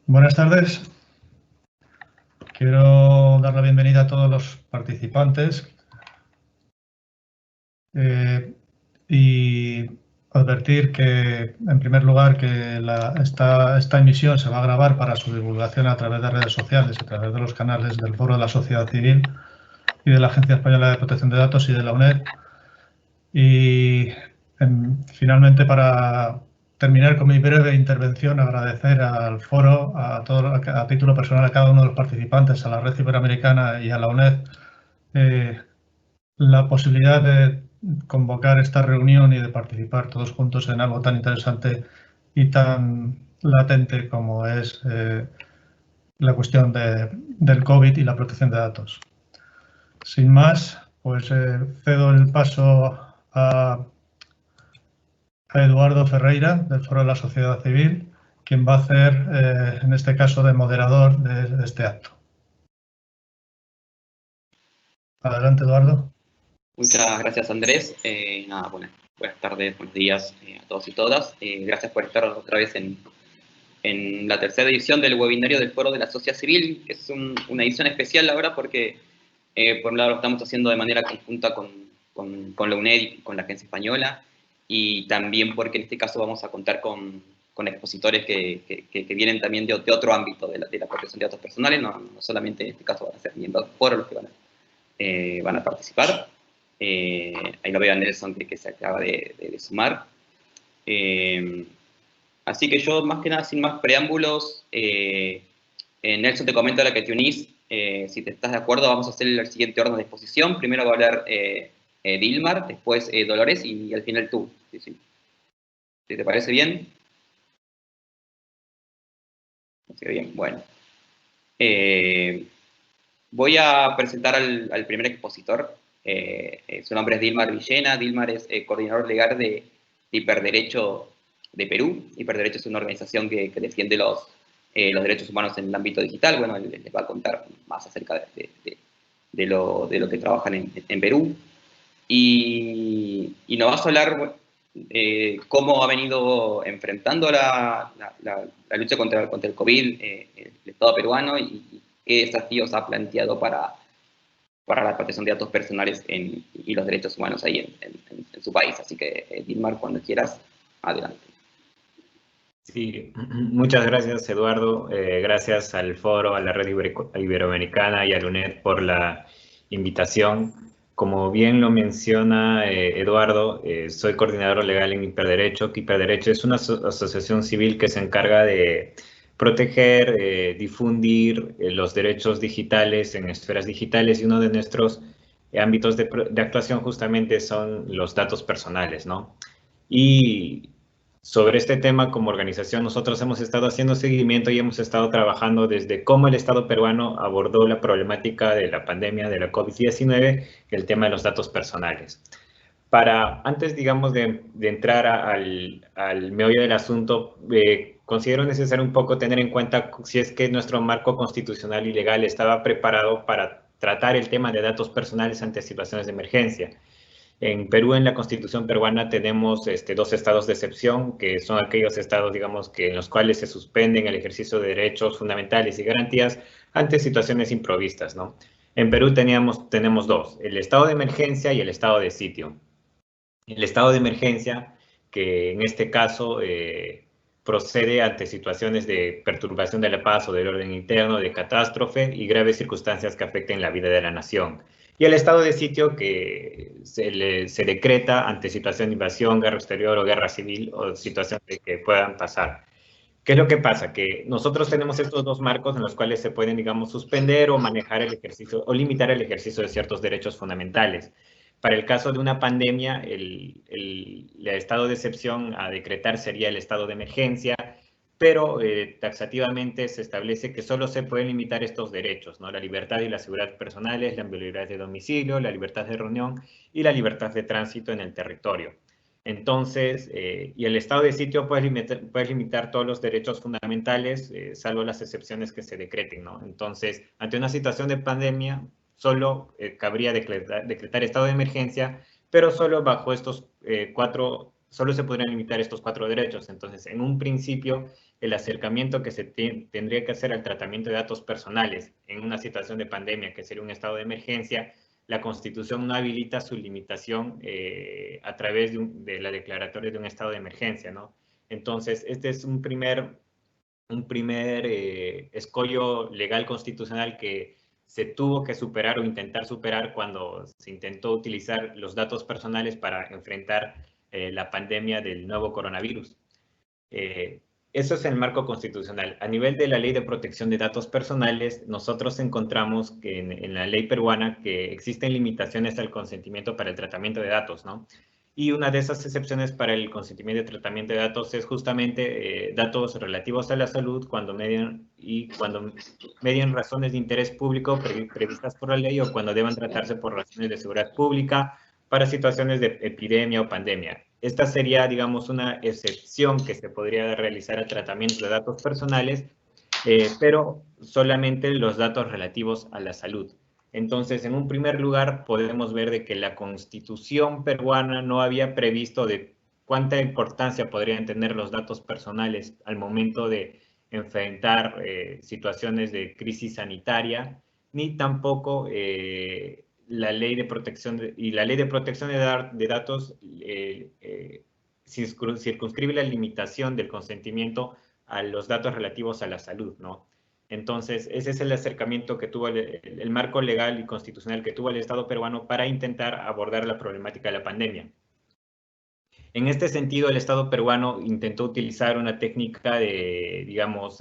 Buenas tardes. Quiero dar la bienvenida a todos los participantes y advertir que, en primer lugar, que esta emisión se va a grabar para su divulgación a través de redes sociales, a través de los canales del Foro de la Sociedad Civil y de la Agencia Española de Protección de Datos y de la UNED. Y finalmente, para terminar con mi breve intervención, agradecer al foro, a título personal, a cada uno de los participantes, a la Red Iberoamericana y a la UNED, la posibilidad de convocar esta reunión y de participar todos juntos en algo tan interesante y tan latente como es la cuestión del COVID y la protección de datos. Sin más, pues cedo el paso a Eduardo Ferreira, del Foro de la Sociedad Civil, quien va a hacer, en este caso, de moderador de este acto. Adelante, Eduardo. Muchas gracias, Andrés. Buenas tardes, buenos días a todos y todas. Gracias por estar otra vez en la tercera edición del webinario del Foro de la Sociedad Civil, que es una edición especial ahora porque, por un lado, lo estamos haciendo de manera conjunta con la UNED y con la Agencia Española, y también porque en este caso vamos a contar con expositores que vienen también de otro ámbito de la protección de datos personales. No solamente en este caso van a ser miembros del foro los que van a participar. Ahí lo veo a Nelson que se acaba de sumar. Así que yo, más que nada, sin más preámbulos, Nelson, te comento ahora que te unís. Si te estás de acuerdo, vamos a hacer el siguiente orden de exposición. Primero va a hablar Dilmar, después Dolores y al final tú. ¿Sí? ¿Te parece bien? Bien, bueno. Voy a presentar al primer expositor. Su nombre es Dilmar Villena. Dilmar es coordinador legal de Hiperderecho de Perú. Hiperderecho es una organización que defiende los derechos humanos en el ámbito digital. Bueno, él les va a contar más acerca de lo que trabajan en Perú. Y nos vas a hablar cómo ha venido enfrentando la lucha contra el COVID el Estado peruano y qué desafíos ha planteado para la protección de datos personales y los derechos humanos ahí en su país. Así que, Dilmar, cuando quieras, adelante. Sí, muchas gracias, Eduardo. Gracias al Foro, a la Red Iberoamericana y a la UNED por la invitación. Como bien lo menciona Eduardo, soy coordinador legal en Hiperderecho. Hiperderecho es una asociación civil que se encarga de proteger, difundir los derechos digitales en esferas digitales, y uno de nuestros ámbitos de actuación justamente son los datos personales, ¿no? Y sobre este tema, como organización, nosotros hemos estado haciendo seguimiento y hemos estado trabajando desde cómo el Estado peruano abordó la problemática de la pandemia de la COVID-19, el tema de los datos personales. Antes, digamos, de entrar al meollo del asunto, considero necesario un poco tener en cuenta si es que nuestro marco constitucional y legal estaba preparado para tratar el tema de datos personales ante situaciones de emergencia. En Perú, en la Constitución peruana, tenemos dos estados de excepción, que son aquellos estados, digamos, en los cuales se suspenden el ejercicio de derechos fundamentales y garantías ante situaciones imprevistas, ¿no? En Perú tenemos dos, el estado de emergencia y el estado de sitio. El estado de emergencia, que en este caso procede ante situaciones de perturbación de la paz o del orden interno, de catástrofe y graves circunstancias que afecten la vida de la nación. Y el estado de sitio, que se decreta ante situación de invasión, guerra exterior o guerra civil o situaciones que puedan pasar. ¿Qué es lo que pasa? Que nosotros tenemos estos dos marcos en los cuales se pueden, digamos, suspender o manejar el ejercicio o limitar el ejercicio de ciertos derechos fundamentales. Para el caso de una pandemia, el estado de excepción a decretar sería el estado de emergencia, pero taxativamente se establece que solo se pueden limitar estos derechos, ¿no? La libertad y la seguridad personales, la inviolabilidad de domicilio, la libertad de reunión y la libertad de tránsito en el territorio. Entonces, y el estado de sitio puede limitar todos los derechos fundamentales, salvo las excepciones que se decreten, ¿no? Entonces, ante una situación de pandemia, solo cabría decretar estado de emergencia, pero solo bajo estos cuatro solo se podrían limitar estos 4 derechos. Entonces, en un principio, el acercamiento que se tendría que hacer al tratamiento de datos personales en una situación de pandemia, que sería un estado de emergencia, la Constitución no habilita su limitación a través de la declaratoria de un estado de emergencia, ¿no? Entonces, este es un primer escollo legal constitucional que se tuvo que superar o intentar superar cuando se intentó utilizar los datos personales para enfrentar la pandemia del nuevo coronavirus. Eso es el marco constitucional. A nivel de la Ley de Protección de Datos Personales, nosotros encontramos que en la ley peruana que existen limitaciones al consentimiento para el tratamiento de datos, ¿no? Y una de esas excepciones para el consentimiento de tratamiento de datos es justamente datos relativos a la salud cuando median razones de interés público previstas por la ley o cuando deban tratarse por razones de seguridad pública para situaciones de epidemia o pandemia. Esta sería, digamos, una excepción que se podría realizar al tratamiento de datos personales, pero solamente los datos relativos a la salud. Entonces, en un primer lugar, podemos ver de que la Constitución peruana no había previsto de cuánta importancia podrían tener los datos personales al momento de enfrentar situaciones de crisis sanitaria, ni tampoco la ley de protección de datos circunscribe la limitación del consentimiento a los datos relativos a la salud, ¿no? Entonces, ese es el acercamiento que tuvo el marco legal y constitucional que tuvo el Estado peruano para intentar abordar la problemática de la pandemia. En este sentido, el Estado peruano intentó utilizar una técnica de, digamos,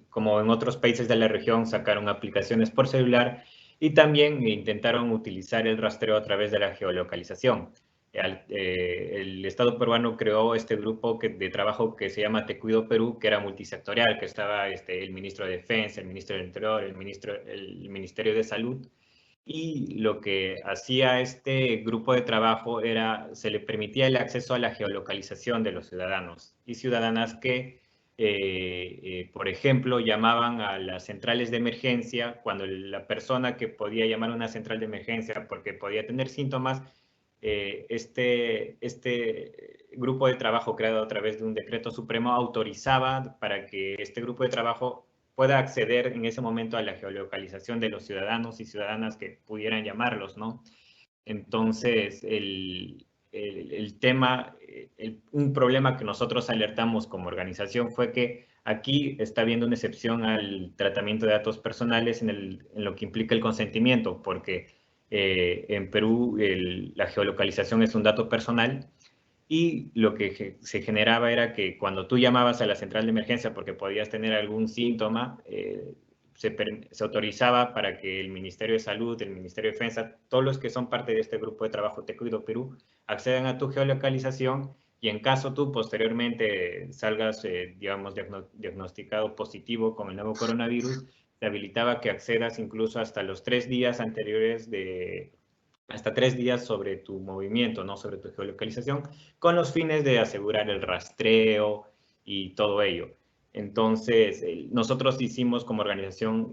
como en otros países de la región, sacaron aplicaciones por celular y también intentaron utilizar el rastreo a través de la geolocalización. El Estado peruano creó este grupo de trabajo que se llama Te Cuido Perú, que era multisectorial, que estaba el ministro de Defensa, el ministro del Interior, el Ministerio de Salud. Y lo que hacía este grupo de trabajo era, se le permitía el acceso a la geolocalización de los ciudadanos y ciudadanas que, por ejemplo, llamaban a las centrales de emergencia cuando la persona que podía llamar a una central de emergencia porque podía tener síntomas, este grupo de trabajo creado a través de un decreto supremo autorizaba para que este grupo de trabajo pueda acceder en ese momento a la geolocalización de los ciudadanos y ciudadanas que pudieran llamarlos, ¿no? Entonces, un problema que nosotros alertamos como organización fue que aquí está habiendo una excepción al tratamiento de datos personales en lo que implica el consentimiento, porque en Perú la geolocalización es un dato personal y lo que se generaba era que cuando tú llamabas a la central de emergencia porque podías tener algún síntoma, se autorizaba para que el Ministerio de Salud, el Ministerio de Defensa, todos los que son parte de este grupo de trabajo Te Cuido Perú, accedan a tu geolocalización y en caso tú posteriormente salgas, digamos, diagnosticado positivo con el nuevo coronavirus, te habilitaba que accedas incluso hasta los 3 días anteriores hasta 3 días sobre tu movimiento, ¿no? Sobre tu geolocalización, con los fines de asegurar el rastreo y todo ello. Entonces, nosotros hicimos como organización,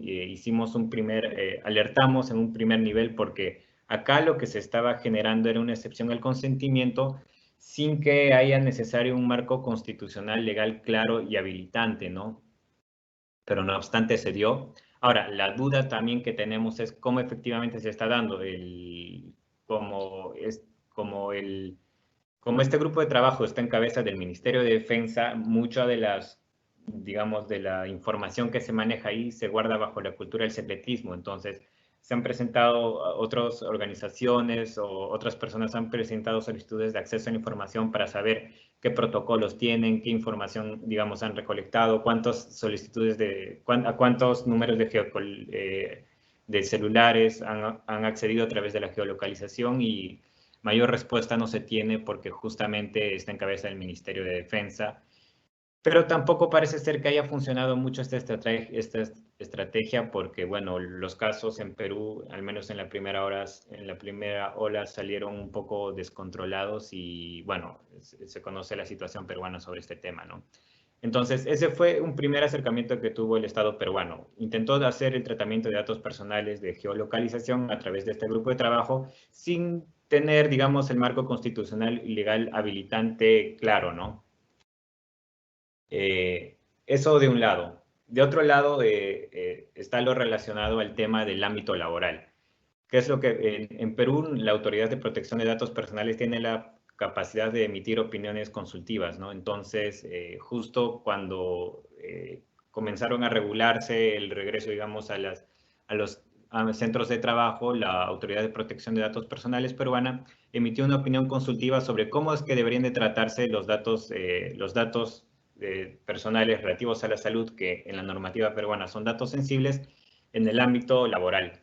alertamos en un primer nivel porque acá lo que se estaba generando era una excepción al consentimiento sin que haya necesario un marco constitucional legal claro y habilitante, ¿no? Pero no obstante se dio. Ahora, la duda también que tenemos es cómo efectivamente se está dando como este grupo de trabajo está en cabeza del Ministerio de Defensa, mucha de digamos, de la información que se maneja ahí se guarda bajo la cultura del secretismo. Entonces, se han presentado otras organizaciones o otras personas han presentado solicitudes de acceso a la información para saber qué protocolos tienen, qué información, digamos, han recolectado, cuántas solicitudes a cuántos números de celulares han accedido a través de la geolocalización y mayor respuesta no se tiene porque justamente está en cabeza del Ministerio de Defensa. Pero tampoco parece ser que haya funcionado mucho esta estrategia porque, bueno, los casos en Perú, al menos en la primera ola, salieron un poco descontrolados y, bueno, se conoce la situación peruana sobre este tema, ¿no? Entonces, ese fue un primer acercamiento que tuvo el Estado peruano. Intentó hacer el tratamiento de datos personales de geolocalización a través de este grupo de trabajo sin tener, digamos, el marco constitucional y legal habilitante claro, ¿no? Eso de un lado. De otro lado está lo relacionado al tema del ámbito laboral. ¿Qué es lo que en Perú la Autoridad de Protección de Datos Personales tiene la capacidad de emitir opiniones consultivas, ¿no? Entonces, justo cuando comenzaron a regularse el regreso, digamos, a los centros de trabajo, la Autoridad de Protección de Datos Personales peruana emitió una opinión consultiva sobre cómo es que deberían de tratarse los datos personales relativos a la salud, que en la normativa peruana son datos sensibles, en el ámbito laboral.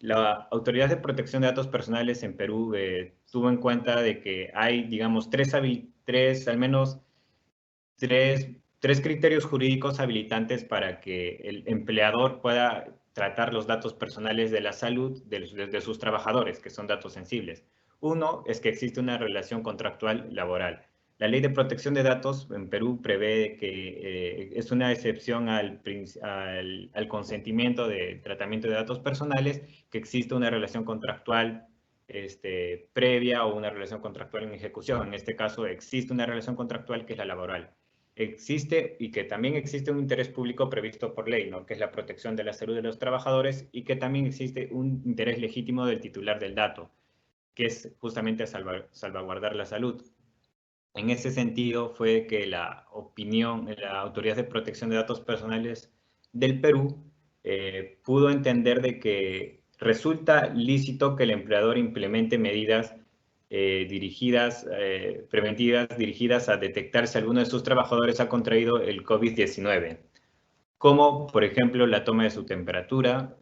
La Autoridad de Protección de Datos Personales en Perú tuvo en cuenta de que hay, digamos, al menos tres criterios jurídicos habilitantes para que el empleador pueda tratar los datos personales de la salud de sus trabajadores, que son datos sensibles. Uno es que existe una relación contractual laboral. La Ley de Protección de Datos en Perú prevé que es una excepción al consentimiento de tratamiento de datos personales, que existe una relación contractual previa o una relación contractual en ejecución. En este caso existe una relación contractual que es la laboral. Existe y que también existe un interés público previsto por ley, ¿no? Que es la protección de la salud de los trabajadores, y que también existe un interés legítimo del titular del dato, que es justamente salvaguardar la salud. En ese sentido fue que la Autoridad de Protección de Datos Personales del Perú pudo entender de que resulta lícito que el empleador implemente medidas preventivas dirigidas a detectar si alguno de sus trabajadores ha contraído el COVID-19, como por ejemplo la toma de su temperatura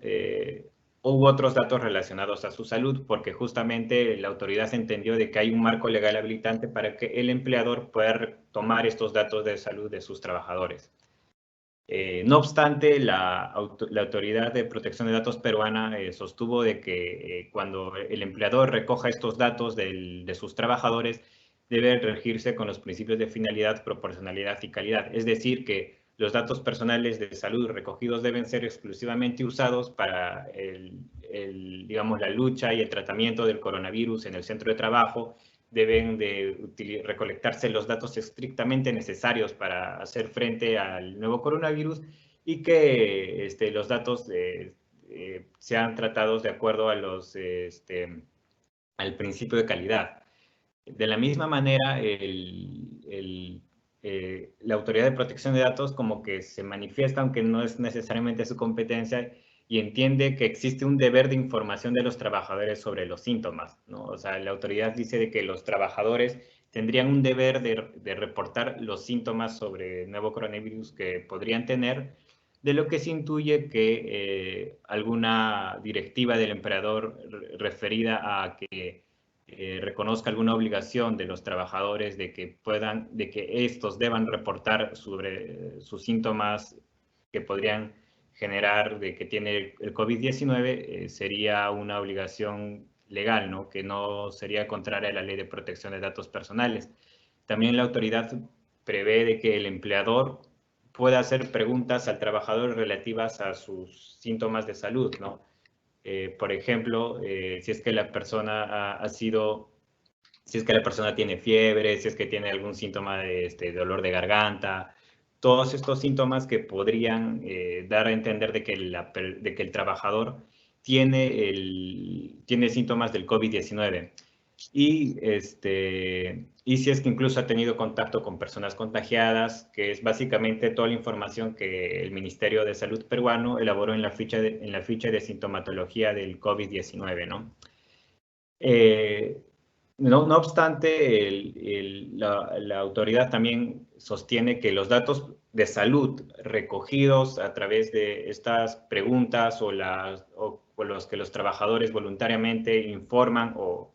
u otros datos relacionados a su salud, porque justamente la autoridad entendió de que hay un marco legal habilitante para que el empleador pueda tomar estos datos de salud de sus trabajadores. No obstante, la Autoridad de Protección de Datos peruana sostuvo de que cuando el empleador recoja estos datos de sus trabajadores, debe regirse con los principios de finalidad, proporcionalidad y calidad. Es decir, que los datos personales de salud recogidos deben ser exclusivamente usados para digamos, la lucha y el tratamiento del coronavirus en el centro de trabajo. Deben de recolectarse los datos estrictamente necesarios para hacer frente al nuevo coronavirus, y que los datos sean tratados de acuerdo a al principio de calidad. De la misma manera, la Autoridad de Protección de Datos como que se manifiesta, aunque no es necesariamente su competencia, y entiende que existe un deber de información de los trabajadores sobre los síntomas, ¿no? O sea, la autoridad dice de que los trabajadores tendrían un deber de reportar los síntomas sobre el nuevo coronavirus que podrían tener, de lo que se intuye que alguna directiva del empleador referida a que reconozca alguna obligación de los trabajadores de que estos deban reportar sobre sus síntomas que podrían generar de que tiene el COVID-19, sería una obligación legal, ¿no? Que no sería contraria a la Ley de Protección de Datos Personales. También la autoridad prevé de que el empleador pueda hacer preguntas al trabajador relativas a sus síntomas de salud, ¿no? Por ejemplo, si es que la persona si es que la persona tiene fiebre, si es que tiene algún síntoma de dolor de garganta, todos estos síntomas que podrían dar a entender de que el trabajador tiene síntomas del COVID-19. Y si es que incluso ha tenido contacto con personas contagiadas, que es básicamente toda la información que el Ministerio de Salud peruano elaboró en la ficha de sintomatología del COVID-19, ¿no? No obstante, la autoridad también sostiene que los datos de salud recogidos a través de estas preguntas o los que los trabajadores voluntariamente informan o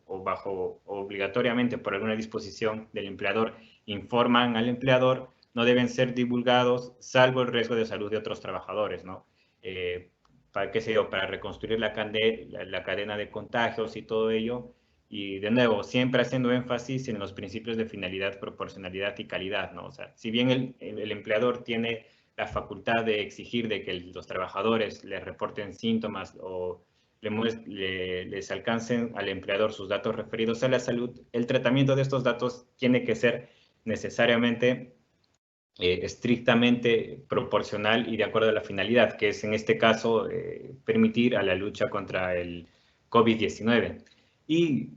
obligatoriamente por alguna disposición del empleador informan al empleador, no deben ser divulgados salvo el riesgo de salud de otros trabajadores, ¿no? Para reconstruir la cadena de contagios y todo ello. Y de nuevo, siempre haciendo énfasis en los principios de finalidad, proporcionalidad y calidad, ¿no? O sea, si bien el empleador tiene la facultad de exigir de que los trabajadores les reporten síntomas o les alcancen al empleador sus datos referidos a la salud, el tratamiento de estos datos tiene que ser necesariamente estrictamente proporcional y de acuerdo a la finalidad, que es en este caso permitir a la lucha contra el COVID-19. Y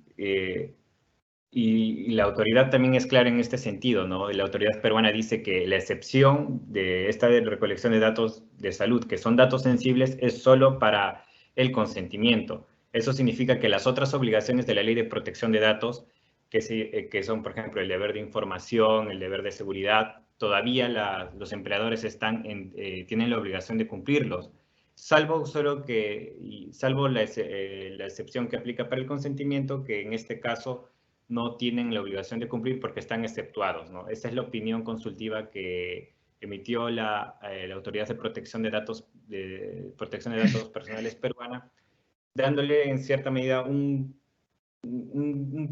la autoridad también es clara en este sentido, ¿no? La autoridad peruana dice que la excepción de esta recolección de datos de salud, que son datos sensibles, es solo para el consentimiento. Eso significa que las otras obligaciones de la Ley de Protección de Datos, que son, por ejemplo, el deber de información, el deber de seguridad, todavía los empleadores tienen la obligación de cumplirlos, salvo la excepción que aplica para el consentimiento, que en este caso no tienen la obligación de cumplir porque están exceptuados, ¿no? Esa es la opinión consultiva que emitió la Autoridad de Protección de Datos Personales peruana, dándole en cierta medida un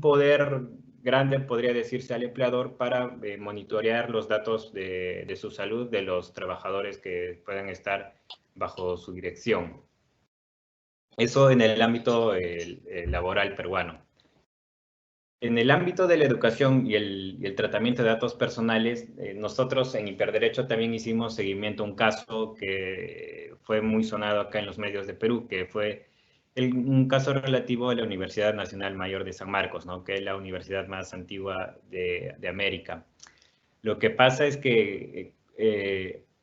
poder grande, podría decirse, al empleador para monitorear los datos de su salud de los trabajadores que puedan estar bajo su dirección. Eso en el ámbito laboral peruano. En el ámbito de la educación y el tratamiento de datos personales, nosotros en Hiperderecho también hicimos seguimiento a un caso que fue muy sonado acá en los medios de Perú, que fue un caso relativo a la Universidad Nacional Mayor de San Marcos, ¿no? Que es la universidad más antigua de América. Lo que pasa es que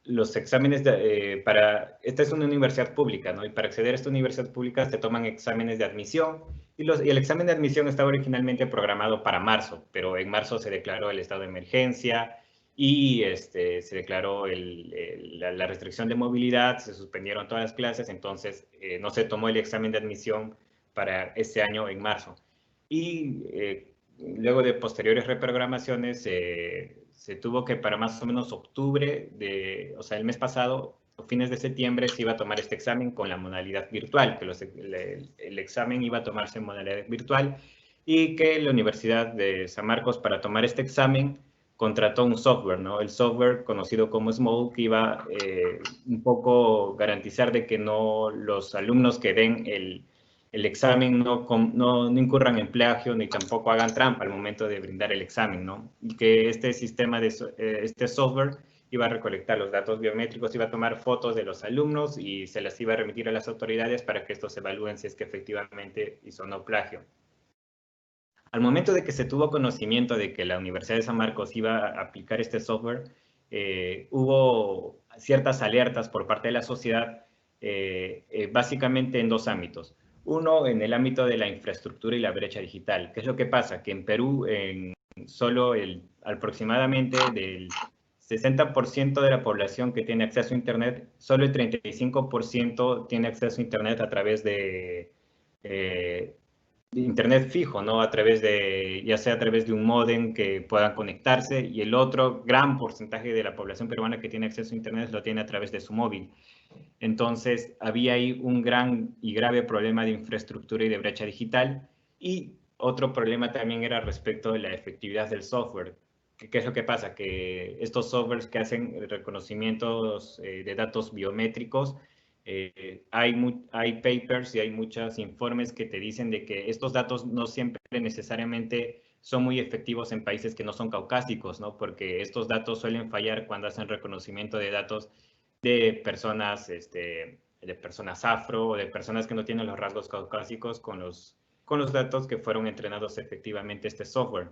los exámenes esta es una universidad pública, ¿no? Y para acceder a esta universidad pública se toman exámenes de admisión y el examen de admisión estaba originalmente programado para marzo, pero en marzo se declaró el estado de emergencia y se declaró la restricción de movilidad, se suspendieron todas las clases, entonces no se tomó el examen de admisión para este año en marzo. Y luego de posteriores reprogramaciones se tuvo que para más o menos octubre, o sea, el mes pasado, fines de septiembre, se iba a tomar este examen con la modalidad virtual, que el examen iba a tomarse en modalidad virtual y que la Universidad de San Marcos, para tomar este examen, contrató un software, ¿no? El software conocido como Small, que iba un poco garantizar de que los alumnos que den el examen no incurran en plagio ni tampoco hagan trampa al momento de brindar el examen, ¿no? Y que este sistema, este software iba a recolectar los datos biométricos, iba a tomar fotos de los alumnos y se las iba a remitir a las autoridades para que estos evalúen si es que efectivamente hizo o no plagio. Al momento de que se tuvo conocimiento de que la Universidad de San Marcos iba a aplicar este software, hubo ciertas alertas por parte de la sociedad, básicamente en dos ámbitos. Uno, en el ámbito de la infraestructura y la brecha digital. ¿Qué es lo que pasa? Que en Perú, solo aproximadamente del 60% de la población que tiene acceso a Internet, solo el 35% tiene acceso a Internet a través de Internet fijo, ¿no? Ya sea a través de un módem que puedan conectarse, y el otro gran porcentaje de la población peruana que tiene acceso a Internet lo tiene a través de su móvil. Entonces, había ahí un gran y grave problema de infraestructura y de brecha digital. Y otro problema también era respecto de la efectividad del software. ¿Qué es lo que pasa? Que estos softwares que hacen reconocimientos de datos biométricos, hay papers y hay muchos informes que te dicen de que estos datos no siempre necesariamente son muy efectivos en países que no son caucásicos, ¿no? Porque estos datos suelen fallar cuando hacen reconocimiento de datos de personas afro o de personas que no tienen los rasgos caucásicos con los datos que fueron entrenados efectivamente este software.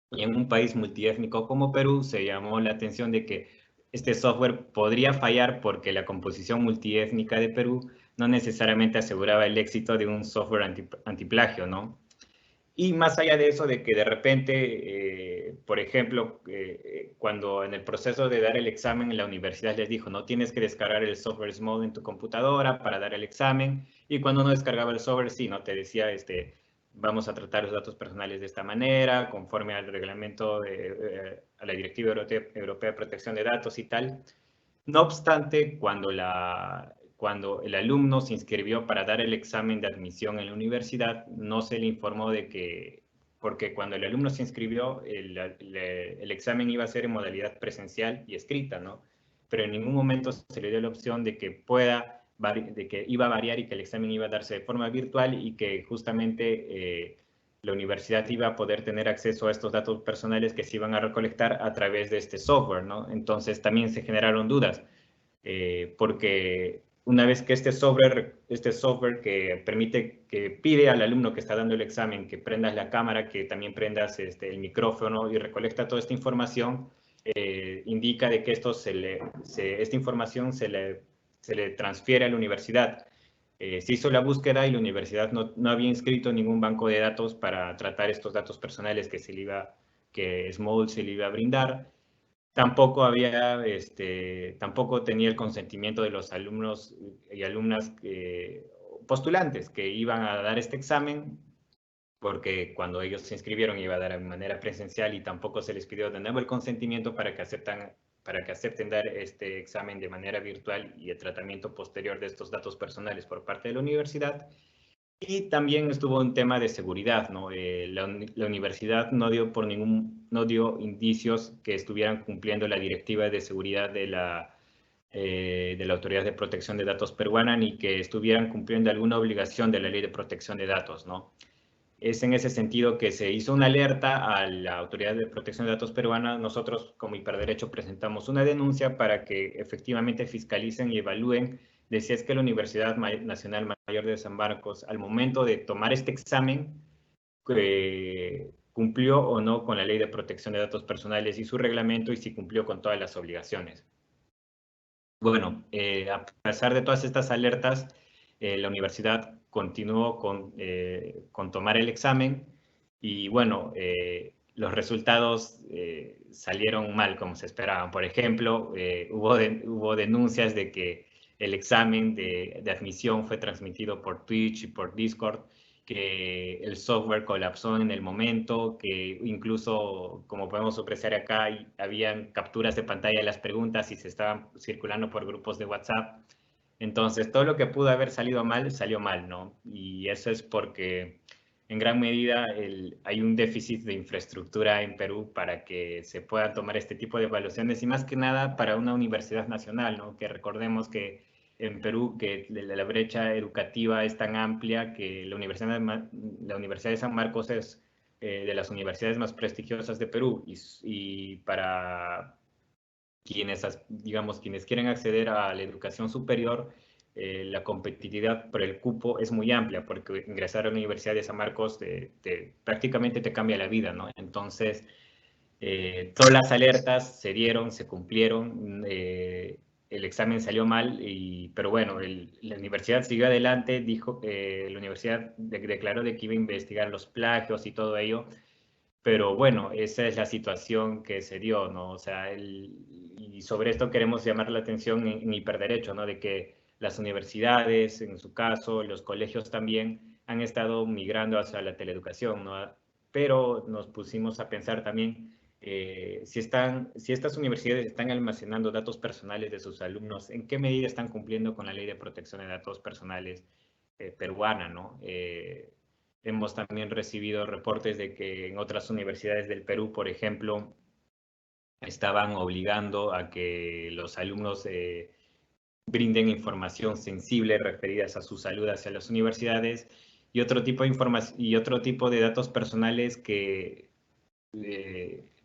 Y en un país multiétnico como Perú se llamó la atención de que este software podría fallar porque la composición multiétnica de Perú no necesariamente aseguraba el éxito de un software antiplagio, ¿no? Y más allá de eso, de que de repente, por ejemplo, cuando en el proceso de dar el examen, la universidad les dijo, no tienes que descargar el software Small en tu computadora para dar el examen, y cuando no descargaba el software, sí, ¿no? Te decía, vamos a tratar los datos personales de esta manera, conforme al reglamento, a la Directiva Europea de Protección de Datos y tal. No obstante, cuando el alumno se inscribió para dar el examen de admisión en la universidad, no se le informó de que, porque cuando el alumno se inscribió, el examen iba a ser en modalidad presencial y escrita, ¿no? Pero en ningún momento se le dio la opción de que pueda iba a variar y que el examen iba a darse de forma virtual y que justamente la universidad iba a poder tener acceso a estos datos personales que se iban a recolectar a través de este software, ¿no? Entonces también se generaron dudas, porque una vez que este software que permite, que pide al alumno que está dando el examen que prendas la cámara, que también prendas el micrófono y recolecta toda esta información, indica de que esta información se le transfiere a la universidad. Se hizo la búsqueda y la universidad no había inscrito ningún banco de datos para tratar estos datos personales que Small se le iba a brindar. Tampoco tampoco tenía el consentimiento de los alumnos y alumnas postulantes que iban a dar este examen, porque cuando ellos se inscribieron iba a dar de manera presencial y tampoco se les pidió de nuevo el consentimiento para que acepten dar este examen de manera virtual y el tratamiento posterior de estos datos personales por parte de la universidad. Y también estuvo un tema de seguridad, ¿no? La universidad no dio indicios que estuvieran cumpliendo la directiva de seguridad de la Autoridad de Protección de Datos peruana, ni que estuvieran cumpliendo alguna obligación de la Ley de Protección de Datos, ¿no? Es en ese sentido que se hizo una alerta a la Autoridad de Protección de Datos peruana. Nosotros, como Hiperderecho, presentamos una denuncia para que efectivamente fiscalicen y evalúen de si es que la Universidad Nacional Mayor de San Marcos, al momento de tomar este examen, cumplió o no con la Ley de Protección de Datos Personales y su reglamento, y si cumplió con todas las obligaciones. Bueno, a pesar de todas estas alertas, la universidad continuó con tomar el examen y bueno, los resultados salieron mal como se esperaban. Por ejemplo, hubo denuncias de que el examen de admisión fue transmitido por Twitch y por Discord, que el software colapsó en el momento, que incluso, como podemos apreciar acá, habían capturas de pantalla de las preguntas y se estaban circulando por grupos de WhatsApp. Entonces, todo lo que pudo haber salido mal, salió mal, ¿no? Y eso es porque, en gran medida, hay un déficit de infraestructura en Perú para que se puedan tomar este tipo de evaluaciones, y más que nada para una universidad nacional, ¿no? Que recordemos que en Perú, que la brecha educativa es tan amplia que la Universidad de San Marcos es de las universidades más prestigiosas de Perú, y para quienes quieren acceder a la educación superior, la competitividad por el cupo es muy amplia, porque ingresar a la Universidad de San Marcos prácticamente te cambia la vida, ¿no? Entonces, todas las alertas se dieron, se cumplieron, el examen salió mal, pero bueno, la universidad siguió adelante, la universidad declaró de que iba a investigar los plagios y todo ello, pero bueno, esa es la situación que se dio, ¿no? O sea, y sobre esto queremos llamar la atención en Hiperderecho, ¿no? De que las universidades, en su caso, los colegios también, han estado migrando hacia la teleeducación, ¿no? Pero nos pusimos a pensar también, si estas universidades están almacenando datos personales de sus alumnos, ¿en qué medida están cumpliendo con la Ley de Protección de Datos Personales peruana, ¿no? Hemos también recibido reportes de que en otras universidades del Perú, por ejemplo, estaban obligando a que los alumnos brinden información sensible referidas a su salud hacia las universidades, y otro tipo de información y otro tipo de datos personales que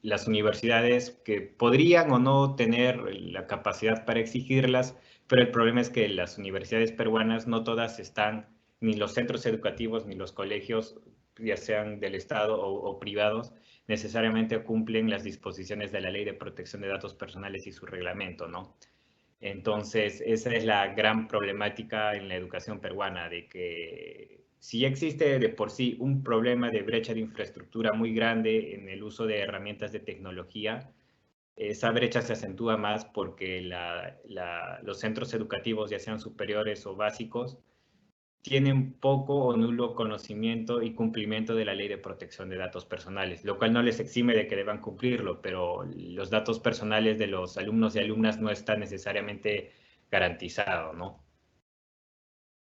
las universidades que podrían o no tener la capacidad para exigirlas, pero el problema es que las universidades peruanas no todas están, ni los centros educativos ni los colegios, ya sean del Estado o privados, necesariamente cumplen las disposiciones de la Ley de Protección de Datos Personales y su reglamento, ¿no? Entonces, esa es la gran problemática en la educación peruana, de que si existe de por sí un problema de brecha de infraestructura muy grande en el uso de herramientas de tecnología, esa brecha se acentúa más porque los centros educativos, ya sean superiores o básicos, tienen poco o nulo conocimiento y cumplimiento de la Ley de Protección de Datos Personales, lo cual no les exime de que deban cumplirlo, pero los datos personales de los alumnos y alumnas no están necesariamente garantizados, ¿no?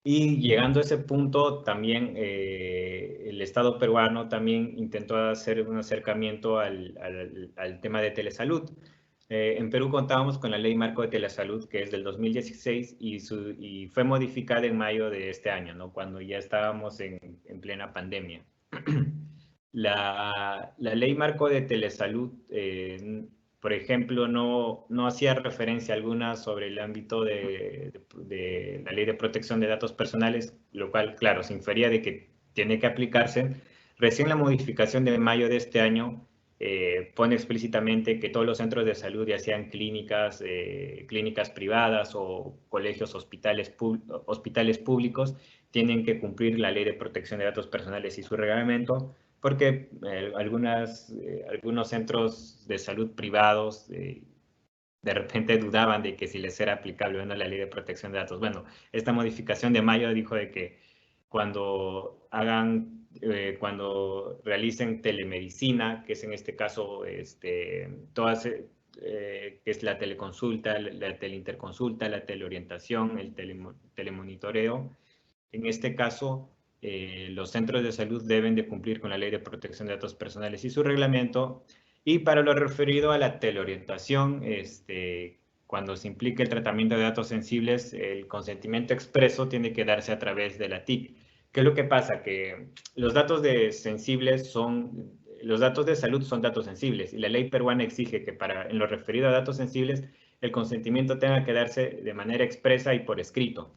Y llegando a ese punto, también el Estado peruano también intentó hacer un acercamiento al tema de telesalud. En Perú contábamos con la Ley Marco de Telesalud, que es del 2016 y fue modificada en mayo de este año, ¿no? Cuando ya estábamos en plena pandemia. La Ley Marco de Telesalud, por ejemplo, no hacía referencia alguna sobre el ámbito de la Ley de Protección de Datos Personales, lo cual, claro, se infería de que tiene que aplicarse. Recién la modificación de mayo de este año pone explícitamente que todos los centros de salud, ya sean clínicas, clínicas privadas o colegios, hospitales públicos, tienen que cumplir la Ley de Protección de Datos Personales y su reglamento, porque algunos centros de salud privados de repente dudaban de que si les era aplicable o no la Ley de Protección de Datos. Bueno, esta modificación de mayo dijo de que cuando realicen telemedicina, que es en este caso que es la teleconsulta, la teleinterconsulta, la teleorientación, el telemonitoreo, en este caso los centros de salud deben de cumplir con la Ley de Protección de Datos Personales y su reglamento. Y para lo referido a la teleorientación, cuando se implica el tratamiento de datos sensibles, el consentimiento expreso tiene que darse a través de la TIC. ¿Qué es lo que pasa? Que los datos de salud son datos sensibles y la ley peruana exige que en lo referido a datos sensibles el consentimiento tenga que darse de manera expresa y por escrito.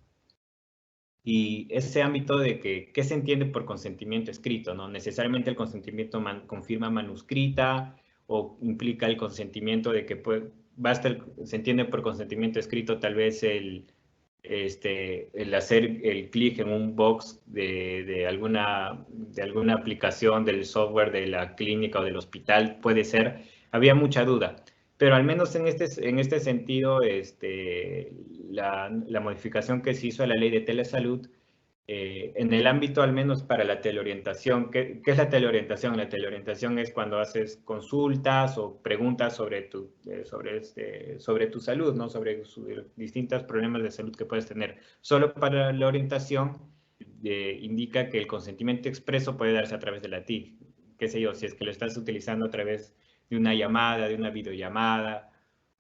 Y ese ámbito de qué se entiende por consentimiento escrito, ¿no? Necesariamente el consentimiento confirma manuscrita o implica el consentimiento de que se entiende por consentimiento escrito tal vez el hacer el clic en un box de alguna aplicación del software de la clínica o del hospital, puede ser. Había mucha duda. Pero al menos en este sentido, la modificación que se hizo a la ley de telesalud, en el ámbito al menos para la teleorientación, ¿qué es la teleorientación? La teleorientación es cuando haces consultas o preguntas sobre tu salud, ¿no? Sobre distintos problemas de salud que puedes tener. Solo para la orientación indica que el consentimiento expreso puede darse a través de la TIC. Qué sé yo, si es que lo estás utilizando a través de una llamada, de una videollamada,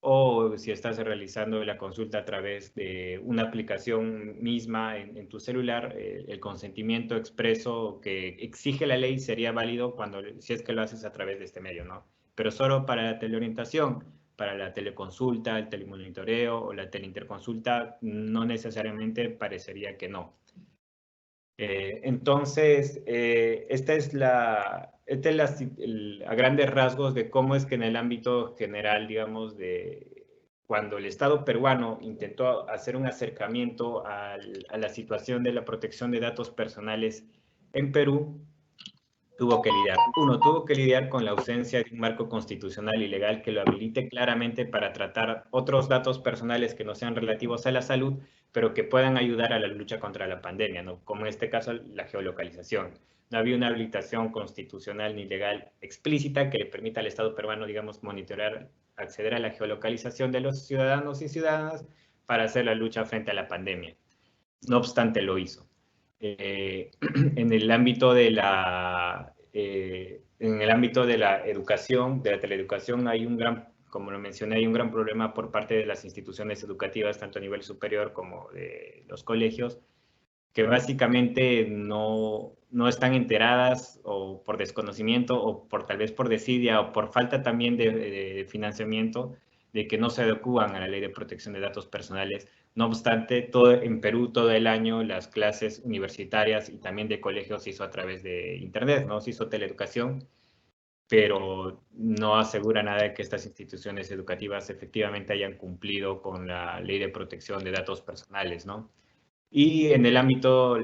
o si estás realizando la consulta a través de una aplicación misma en tu celular, el consentimiento expreso que exige la ley sería válido si es que lo haces a través de este medio, ¿no? Pero solo para la teleorientación, para la teleconsulta, el telemonitoreo o la teleinterconsulta, no necesariamente parecería que no. Entonces, esta es a grandes rasgos de cómo es que en el ámbito general, digamos, cuando el Estado peruano intentó hacer un acercamiento a la situación de la protección de datos personales en Perú, tuvo que lidiar con la ausencia de un marco constitucional y legal que lo habilite claramente para tratar otros datos personales que no sean relativos a la salud, pero que puedan ayudar a la lucha contra la pandemia, ¿no? Como en este caso la geolocalización. No había una habilitación constitucional ni legal explícita que le permita al Estado peruano, digamos, monitorear, acceder a la geolocalización de los ciudadanos y ciudadanas para hacer la lucha frente a la pandemia. No obstante, lo hizo. En el ámbito de la educación, de la teleeducación, como lo mencioné, hay un gran problema por parte de las instituciones educativas, tanto a nivel superior como de los colegios, que básicamente no están enteradas o por desconocimiento o tal vez por desidia o por falta también de financiamiento, de que no se adecuan a la Ley de Protección de Datos Personales. No obstante, en Perú todo el año las clases universitarias y también de colegios se hizo a través de Internet, ¿no? Se hizo teleeducación, pero no asegura nada de que estas instituciones educativas efectivamente hayan cumplido con la Ley de Protección de Datos Personales, ¿no? Y en el ámbito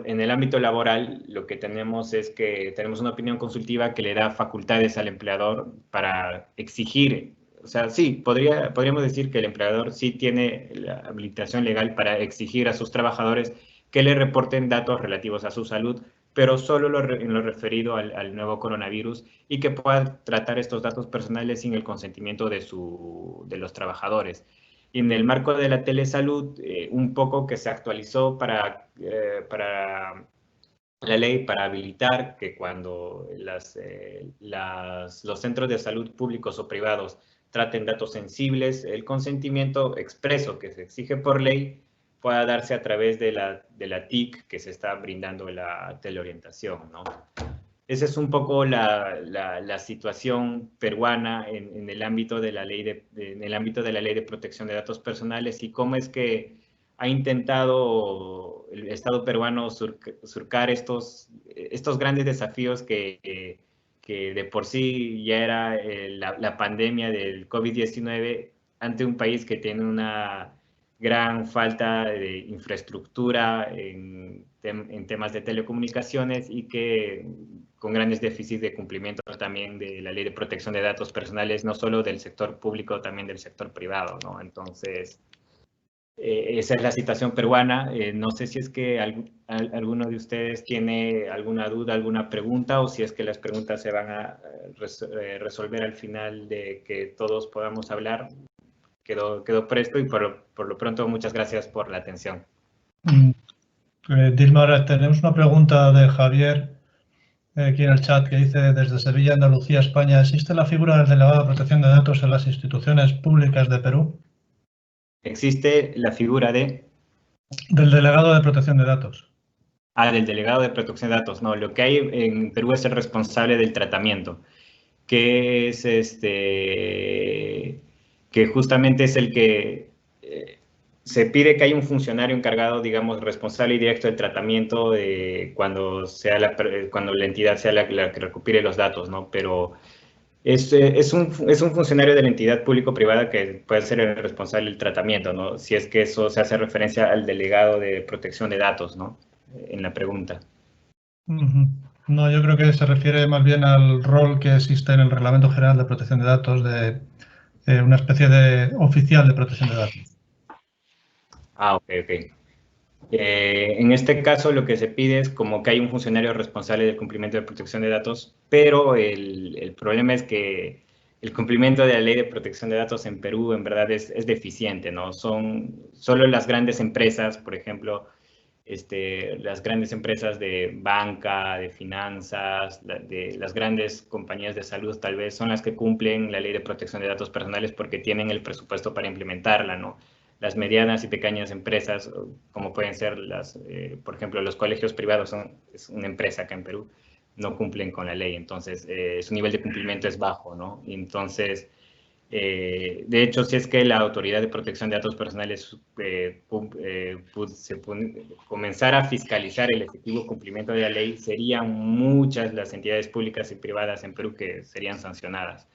laboral, lo que tenemos es que tenemos una opinión consultiva que le da facultades al empleador para exigir. O sea, sí, podríamos decir que el empleador sí tiene la habilitación legal para exigir a sus trabajadores que le reporten datos relativos a su salud, pero solo en lo referido al nuevo coronavirus y que puedan tratar estos datos personales sin el consentimiento de los trabajadores. Y en el marco de la telesalud, un poco que se actualizó para la ley para habilitar que cuando los centros de salud públicos o privados traten datos sensibles, el consentimiento expreso que se exige por ley pueda darse a través de la TIC que se está brindando la teleorientación, ¿no? Esa es un poco la situación peruana en el ámbito de la ley de protección de datos personales y cómo es que ha intentado el Estado peruano surcar estos grandes desafíos que de por sí ya era la pandemia del COVID-19 ante un país que tiene una gran falta de infraestructura en temas de telecomunicaciones y que con grandes déficits de cumplimiento también de la ley de protección de datos personales, no solo del sector público, también del sector privado, ¿no? Entonces, esa es la situación peruana. No sé si es que alguno de ustedes tiene alguna duda, alguna pregunta, o si es que las preguntas se van a resolver al final de que todos podamos hablar. Quedó presto y por lo pronto muchas gracias por la atención. Dilmar, tenemos una pregunta de Javier aquí en el chat que dice: desde Sevilla, Andalucía, España, ¿existe la figura del delegado de protección de datos en las instituciones públicas de Perú? ¿Existe la figura del delegado de protección de datos? Del delegado de protección de datos. No, lo que hay en Perú es el responsable del tratamiento, que es que justamente es el que se pide que haya un funcionario encargado, digamos, responsable y directo del tratamiento cuando la entidad sea la que recupere los datos, ¿no? Pero es un funcionario de la entidad público-privada que puede ser el responsable del tratamiento, ¿no? Si es que eso se hace referencia al delegado de protección de datos, ¿no? En la pregunta. No, yo creo que se refiere más bien al rol que existe en el Reglamento General de Protección de Datos de una especie de oficial de protección de datos. Ok. En este caso lo que se pide es como que hay un funcionario responsable del cumplimiento de protección de datos, pero el problema es que el cumplimiento de la ley de protección de datos en Perú en verdad es deficiente, ¿no? Son solo las grandes empresas, por ejemplo, las grandes empresas de banca, de finanzas, de las grandes compañías de salud tal vez son las que cumplen la ley de protección de datos personales porque tienen el presupuesto para implementarla, ¿no? Las medianas y pequeñas empresas, como pueden ser por ejemplo, los colegios privados, es una empresa acá en Perú, no cumplen con la ley, entonces su nivel de cumplimiento es bajo, ¿no? Entonces, de hecho, si es que la Autoridad de Protección de Datos Personales comenzara a fiscalizar el efectivo cumplimiento de la ley, serían muchas las entidades públicas y privadas en Perú que serían sancionadas.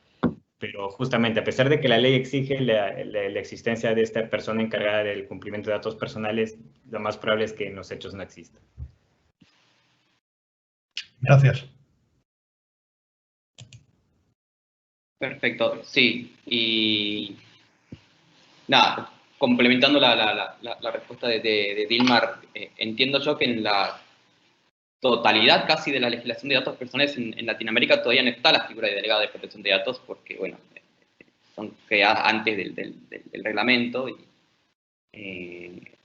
Pero justamente, a pesar de que la ley exige la existencia de esta persona encargada del cumplimiento de datos personales, lo más probable es que en los hechos no exista. Gracias. Perfecto, sí. Y nada, complementando la respuesta de Dilmar, entiendo yo que en la totalidad casi de la legislación de datos personales en Latinoamérica todavía no está la figura de delegado de protección de datos porque, bueno, son creadas antes del reglamento y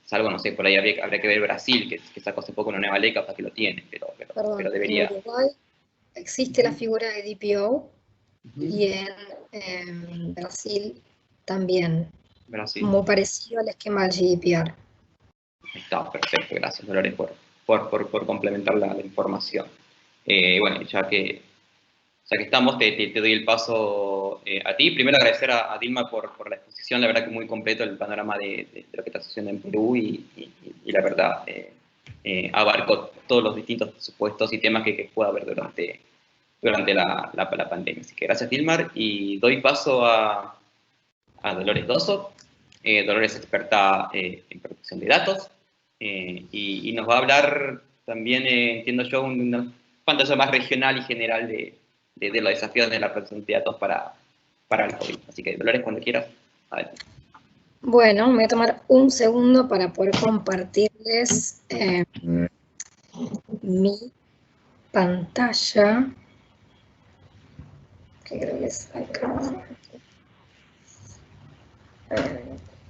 salvo, no sé, por ahí habría que ver Brasil, que sacó hace poco una nueva ley capaz que lo tiene, pero debería. En Uruguay existe la figura de DPO y en Brasil también, muy parecido al esquema del GDPR. Está perfecto, gracias Dolores por complementar la información. Bueno, ya que estamos, te doy el paso a ti. Primero agradecer a Dilma por la exposición, la verdad que muy completo el panorama de lo que está sucediendo en Perú y la verdad abarcó todos los distintos supuestos y temas que pueda haber durante la pandemia. Así que gracias Dilmar y doy paso a Dolores Dosso. Dolores es experta en protección de datos y nos va a hablar también, entiendo yo, una pantalla más regional y general de los desafíos de la protección de datos para el COVID. Así que, Dolores, cuando quieras, adelante. Bueno, me voy a tomar un segundo para poder compartirles mi pantalla. Que creo que es acá.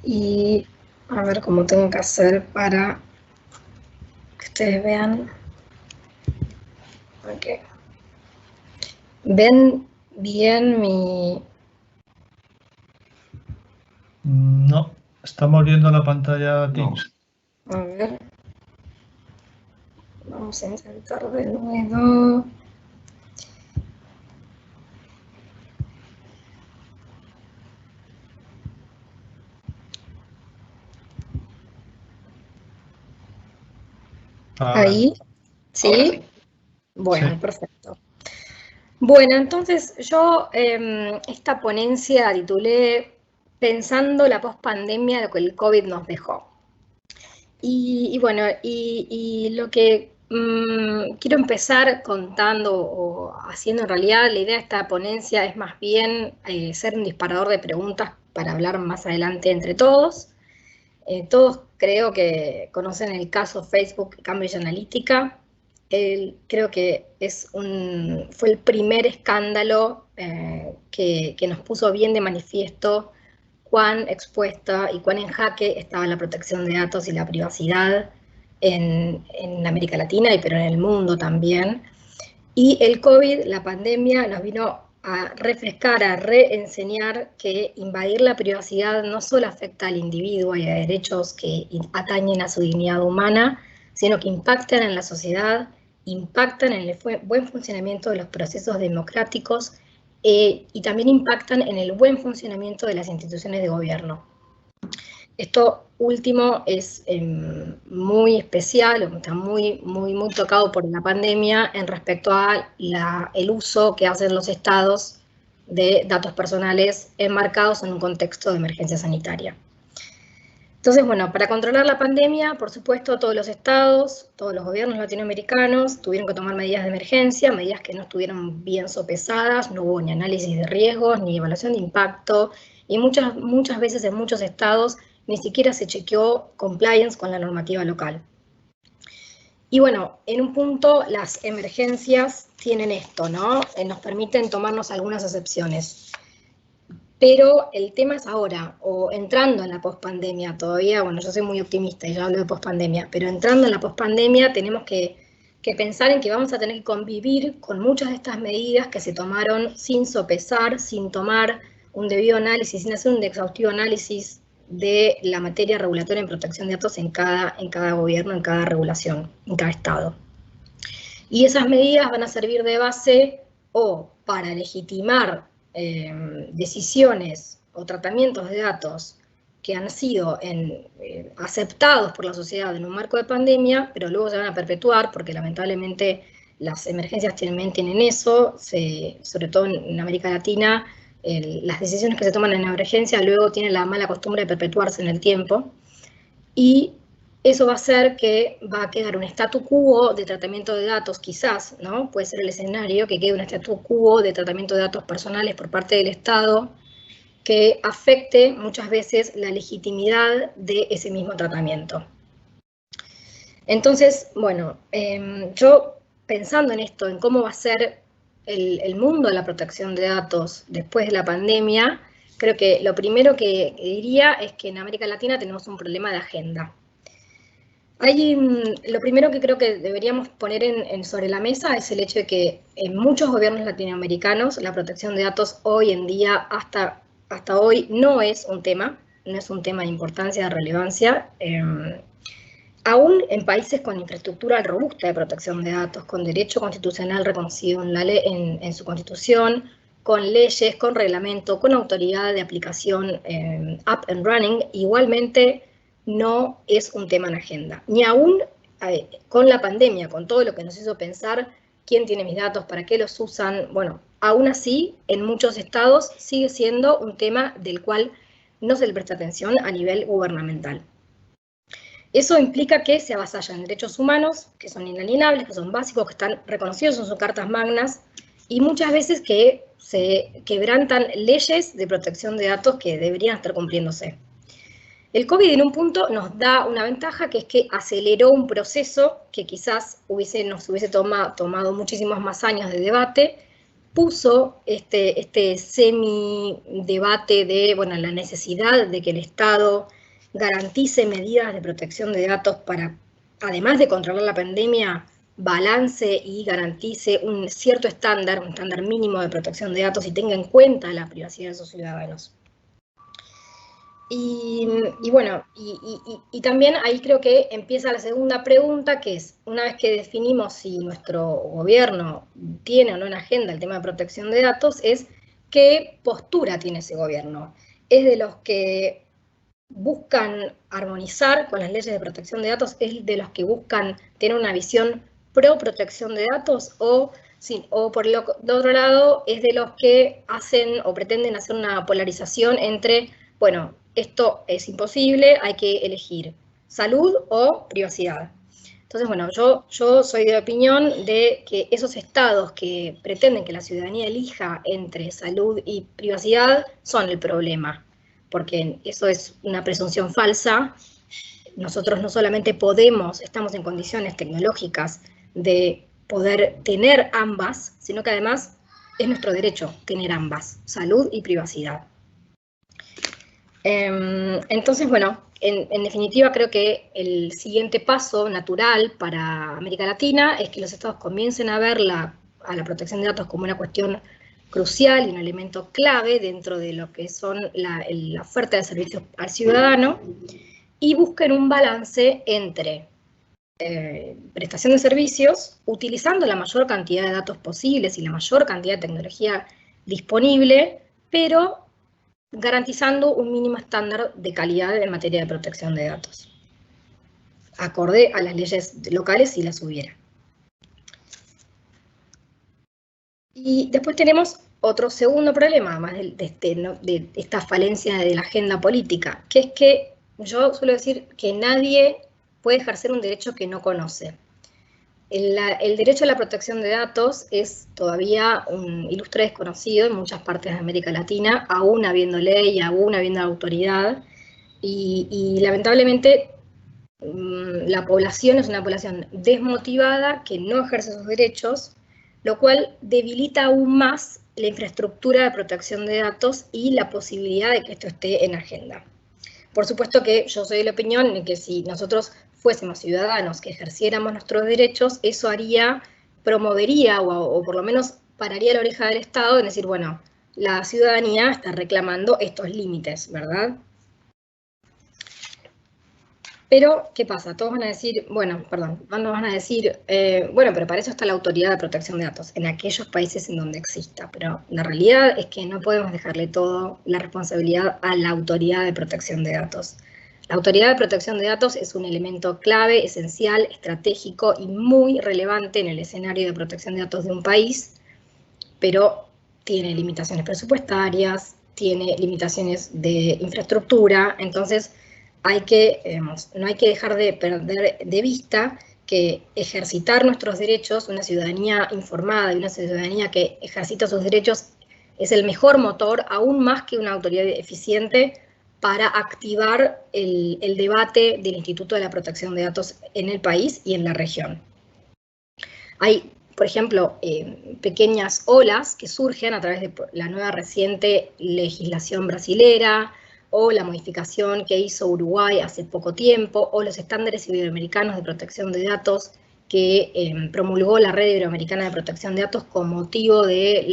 Y a ver cómo tengo que hacer para que ustedes vean. Okay. ¿Ven bien mi No, estamos viendo la pantalla Teams. No. A ver. Vamos a intentar de nuevo. Ahí, ¿sí? Bueno, sí. Perfecto. Bueno, entonces yo esta ponencia titulé Pensando la pospandemia, lo que el COVID nos dejó. Y bueno, lo que quiero empezar contando o haciendo en realidad, la idea de esta ponencia es más bien ser un disparador de preguntas para hablar más adelante entre todos. Todos creo que conocen el caso Facebook Cambridge Analytica. Creo que fue el primer escándalo que nos puso bien de manifiesto cuán expuesta y cuán en jaque estaba la protección de datos y la privacidad en América Latina, pero en el mundo también. Y el COVID, la pandemia, nos vino a refrescar, a reenseñar que invadir la privacidad no solo afecta al individuo y a derechos que atañen a su dignidad humana, sino que impactan en la sociedad, impactan en el buen funcionamiento de los procesos democráticos y también impactan en el buen funcionamiento de las instituciones de gobierno. Esto último es muy especial, está muy tocado por la pandemia en respecto a el uso que hacen los estados de datos personales enmarcados en un contexto de emergencia sanitaria. Entonces, bueno, para controlar la pandemia, por supuesto, todos los estados, todos los gobiernos latinoamericanos tuvieron que tomar medidas de emergencia, medidas que no estuvieron bien sopesadas, no hubo ni análisis de riesgos, ni evaluación de impacto, y muchas veces en muchos estados ni siquiera se chequeó compliance con la normativa local. Y bueno, en un punto las emergencias tienen esto, ¿no? Nos permiten tomarnos algunas excepciones. Pero el tema es ahora, o entrando en la pospandemia todavía, bueno, yo soy muy optimista y ya hablo de pospandemia, pero entrando en la pospandemia tenemos que pensar en que vamos a tener que convivir con muchas de estas medidas que se tomaron sin sopesar, sin tomar un debido análisis, sin hacer un exhaustivo análisis de la materia regulatoria en protección de datos en cada gobierno, en cada regulación, en cada estado. Y esas medidas van a servir de base o para legitimar decisiones o tratamientos de datos que han sido aceptados por la sociedad en un marco de pandemia, pero luego se van a perpetuar porque lamentablemente las emergencias también tienen eso, sobre todo en América Latina, las decisiones que se toman en emergencia luego tienen la mala costumbre de perpetuarse en el tiempo, y eso va a hacer que va a quedar un statu quo de tratamiento de datos, quizás, ¿no? Puede ser el escenario que quede un statu quo de tratamiento de datos personales por parte del Estado que afecte muchas veces la legitimidad de ese mismo tratamiento. Entonces, bueno, yo pensando en esto, en cómo va a ser el mundo de la protección de datos después de la pandemia, creo que lo primero que diría es que en América Latina tenemos un problema de agenda. Lo primero que creo que deberíamos poner sobre la mesa es el hecho de que en muchos gobiernos latinoamericanos la protección de datos hoy en día, hasta hoy, no es un tema de importancia, de relevancia, aún en países con infraestructura robusta de protección de datos, con derecho constitucional reconocido en su constitución, con leyes, con reglamento, con autoridad de aplicación up and running, igualmente no es un tema en agenda. Ni aún con la pandemia, con todo lo que nos hizo pensar quién tiene mis datos, para qué los usan, bueno, aún así, en muchos estados sigue siendo un tema del cual no se le presta atención a nivel gubernamental. Eso implica que se avasallan derechos humanos, que son inalienables, que son básicos, que están reconocidos en sus cartas magnas, y muchas veces que se quebrantan leyes de protección de datos que deberían estar cumpliéndose. El COVID en un punto nos da una ventaja, que es que aceleró un proceso que quizás nos hubiese tomado muchísimos más años de debate, puso este semi-debate de la necesidad de que el Estado garantice medidas de protección de datos para, además de controlar la pandemia, balance y garantice un cierto estándar, un estándar mínimo de protección de datos y tenga en cuenta la privacidad de sus ciudadanos. Y bueno, y también ahí creo que empieza la segunda pregunta, que es, una vez que definimos si nuestro gobierno tiene o no en agenda el tema de protección de datos, es qué postura tiene ese gobierno. ¿Es de los que buscan armonizar con las leyes de protección de datos? ¿Es de los que buscan tener una visión pro protección de datos? ¿O por el otro lado, es de los que hacen o pretenden hacer una polarización entre, bueno, esto es imposible, hay que elegir salud o privacidad? Entonces, bueno, yo soy de la opinión de que esos estados que pretenden que la ciudadanía elija entre salud y privacidad son el problema, porque eso es una presunción falsa. Nosotros no solamente estamos en condiciones tecnológicas de poder tener ambas, sino que además es nuestro derecho tener ambas, salud y privacidad. Entonces, bueno, en definitiva creo que el siguiente paso natural para América Latina es que los estados comiencen a ver a la protección de datos como una cuestión crucial y un elemento clave dentro de lo que son la oferta de servicios al ciudadano, y busquen un balance entre prestación de servicios, utilizando la mayor cantidad de datos posibles y la mayor cantidad de tecnología disponible, pero garantizando un mínimo estándar de calidad en materia de protección de datos, acorde a las leyes locales si las hubiera. Y después tenemos otro segundo problema, además de esta falencia de la agenda política, que es que yo suelo decir que nadie puede ejercer un derecho que no conoce. El derecho a la protección de datos es todavía un ilustre desconocido en muchas partes de América Latina, aún habiendo ley, aún habiendo autoridad, y lamentablemente la población es una población desmotivada que no ejerce sus derechos, lo cual debilita aún más la infraestructura de protección de datos y la posibilidad de que esto esté en agenda. Por supuesto que yo soy de la opinión de que si nosotros fuésemos ciudadanos que ejerciéramos nuestros derechos, eso promovería o por lo menos pararía la oreja del Estado en decir, bueno, la ciudadanía está reclamando estos límites, ¿verdad? Pero, ¿qué pasa? Todos van a decir, bueno, pero para eso está la Autoridad de Protección de Datos, en aquellos países en donde exista. Pero la realidad es que no podemos dejarle toda la responsabilidad a la Autoridad de Protección de Datos. La Autoridad de Protección de Datos es un elemento clave, esencial, estratégico y muy relevante en el escenario de protección de datos de un país, pero tiene limitaciones presupuestarias, tiene limitaciones de infraestructura. Entonces no hay que dejar de perder de vista que ejercitar nuestros derechos, una ciudadanía informada y una ciudadanía que ejercita sus derechos, es el mejor motor, aún más que una autoridad eficiente, para activar el debate del Instituto de la Protección de Datos en el país y en la región. Hay, por ejemplo, pequeñas olas que surgen a través de la nueva reciente legislación brasilera, o la modificación que hizo Uruguay hace poco tiempo, o los estándares iberoamericanos de protección de datos que promulgó la Red Iberoamericana de Protección de Datos con motivo de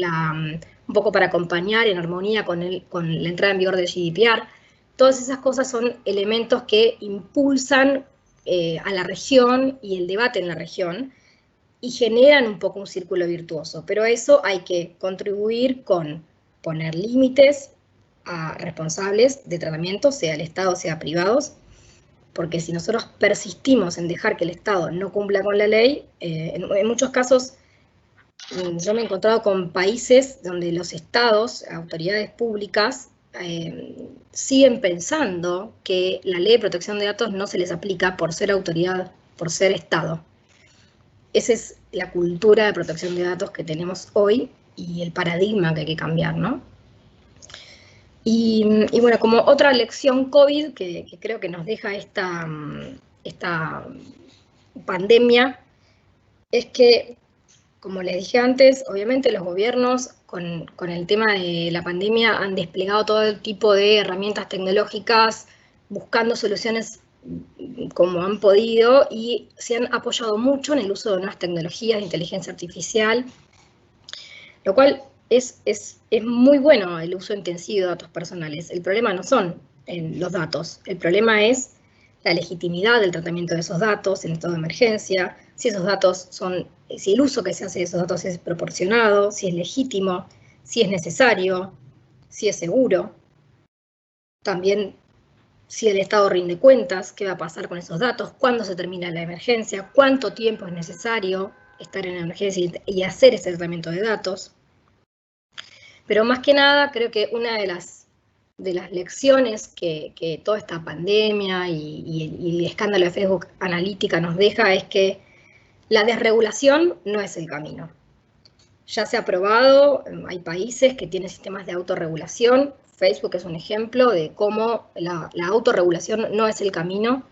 un poco para acompañar en armonía con la entrada en vigor del GDPR. Todas esas cosas son elementos que impulsan a la región y el debate en la región y generan un poco un círculo virtuoso. Pero a eso hay que contribuir con poner límites a responsables de tratamiento, sea el Estado, sea privados, porque si nosotros persistimos en dejar que el Estado no cumpla con la ley, en muchos casos yo me he encontrado con países donde los estados, autoridades públicas, siguen pensando que la ley de protección de datos no se les aplica por ser autoridad, por ser Estado. Esa es la cultura de protección de datos que tenemos hoy y el paradigma que hay que cambiar, ¿no? Y bueno, como otra lección COVID que creo que nos deja esta pandemia, es que, como les dije antes, obviamente los gobiernos con el tema de la pandemia han desplegado todo el tipo de herramientas tecnológicas, buscando soluciones como han podido, y se han apoyado mucho en el uso de nuevas tecnologías de inteligencia artificial, lo cual es muy bueno el uso intensivo de datos personales. El problema no son los datos. El problema es la legitimidad del tratamiento de esos datos en estado de emergencia, si esos datos si el uso que se hace de esos datos es proporcionado, si es legítimo, si es necesario, si es seguro. También si el Estado rinde cuentas, qué va a pasar con esos datos, cuándo se termina la emergencia, cuánto tiempo es necesario estar en la emergencia y hacer ese tratamiento de datos. Pero más que nada, creo que una de las lecciones que toda esta pandemia y el escándalo de Facebook Analítica nos deja es que la desregulación no es el camino. Ya se ha probado, hay países que tienen sistemas de autorregulación. Facebook es un ejemplo de cómo la autorregulación no es el camino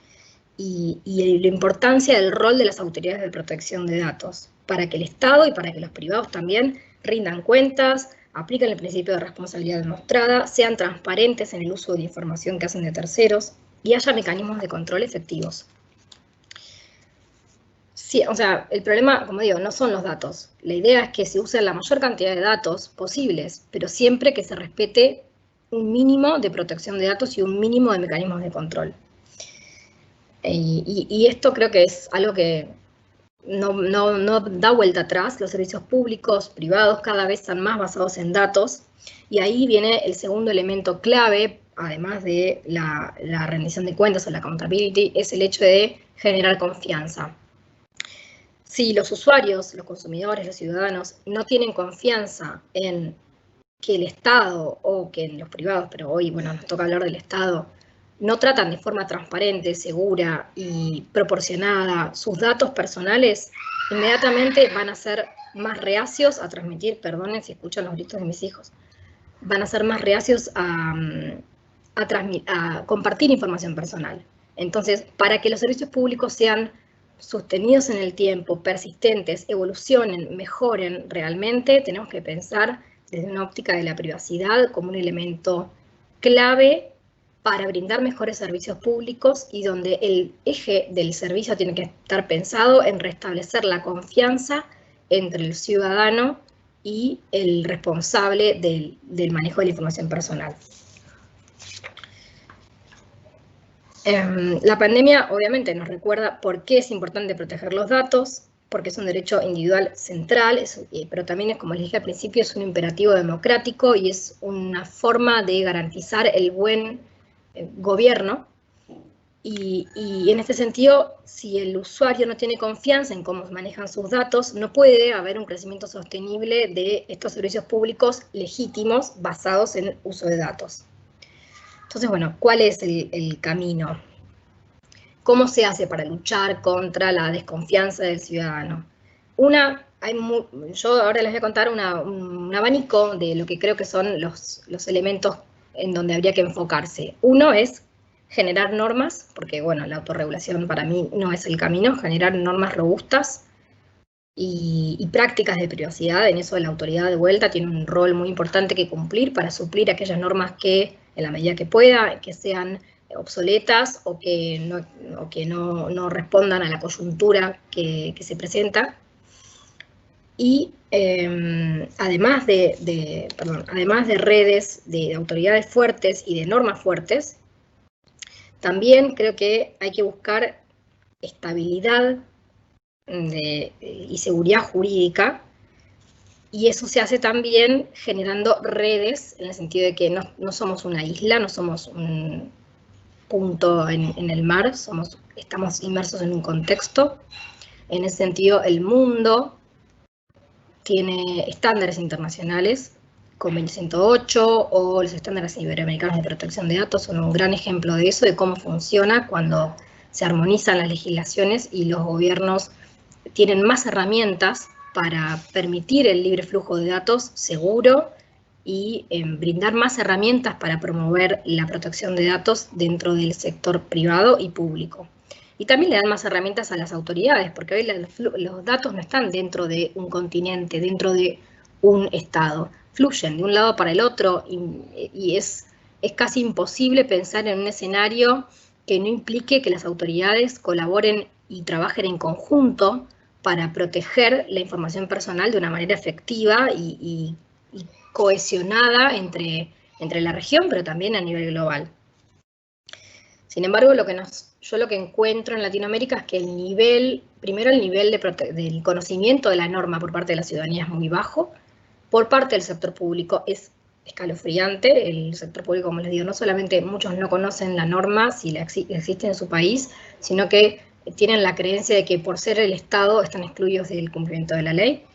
y la importancia del rol de las autoridades de protección de datos para que el Estado y para que los privados también rindan cuentas, apliquen el principio de responsabilidad demostrada, sean transparentes en el uso de la información que hacen de terceros y haya mecanismos de control efectivos. Sí, o sea, el problema, como digo, no son los datos. La idea es que se use la mayor cantidad de datos posibles, pero siempre que se respete un mínimo de protección de datos y un mínimo de mecanismos de control. Y esto creo que es algo que no da vuelta atrás. Los servicios públicos, privados, cada vez están más basados en datos. Y ahí viene el segundo elemento clave, además de la rendición de cuentas o la accountability, es el hecho de generar confianza. Si los usuarios, los consumidores, los ciudadanos no tienen confianza en que el Estado o que los privados, pero hoy, bueno, nos toca hablar del Estado, no tratan de forma transparente, segura y proporcionada sus datos personales, inmediatamente van a ser más reacios a transmitir, perdonen si escuchan los gritos de mis hijos, van a ser más reacios a compartir información personal. Entonces, para que los servicios públicos sean sostenidos en el tiempo, persistentes, evolucionen, mejoren realmente, tenemos que pensar desde una óptica de la privacidad como un elemento clave para brindar mejores servicios públicos y donde el eje del servicio tiene que estar pensado en restablecer la confianza entre el ciudadano y el responsable del manejo de la información personal. La pandemia obviamente nos recuerda por qué es importante proteger los datos, porque es un derecho individual central, pero también, como les dije al principio, es un imperativo democrático y es una forma de garantizar el buen gobierno. Y en este sentido, si el usuario no tiene confianza en cómo manejan sus datos, no puede haber un crecimiento sostenible de estos servicios públicos legítimos basados en el uso de datos. Entonces, bueno, ¿cuál es el camino? ¿Cómo se hace para luchar contra la desconfianza del ciudadano? Yo ahora les voy a contar un abanico de lo que creo que son los elementos en donde habría que enfocarse. Uno es generar normas, porque bueno, la autorregulación para mí no es el camino, generar normas robustas y prácticas de privacidad. En eso la autoridad de vuelta tiene un rol muy importante que cumplir para suplir aquellas normas que, en la medida que pueda, que sean obsoletas o que no respondan a la coyuntura que se presenta. Y además de redes, de autoridades fuertes y de normas fuertes, también creo que hay que buscar estabilidad y seguridad jurídica, y eso se hace también generando redes, en el sentido de que no somos una isla, no somos un punto en el mar, estamos inmersos en un contexto. En ese sentido, el mundo tiene estándares internacionales, Convenio 108 o los estándares iberoamericanos de protección de datos son un gran ejemplo de eso, de cómo funciona cuando se armonizan las legislaciones y los gobiernos tienen más herramientas para permitir el libre flujo de datos seguro y brindar más herramientas para promover la protección de datos dentro del sector privado y público. Y también le dan más herramientas a las autoridades, porque hoy los datos no están dentro de un continente, dentro de un estado. Fluyen de un lado para el otro y es casi imposible pensar en un escenario que no implique que las autoridades colaboren y trabajen en conjunto para proteger la información personal de una manera efectiva y cohesionada entre la región, pero también a nivel global. Sin embargo, yo lo que encuentro en Latinoamérica es que primero el nivel del conocimiento de la norma por parte de la ciudadanía es muy bajo, por parte del sector público es escalofriante. El sector público, como les digo, no solamente muchos no conocen la norma, si existe en su país, sino que tienen la creencia de que por ser el Estado están excluidos del cumplimiento de la ley.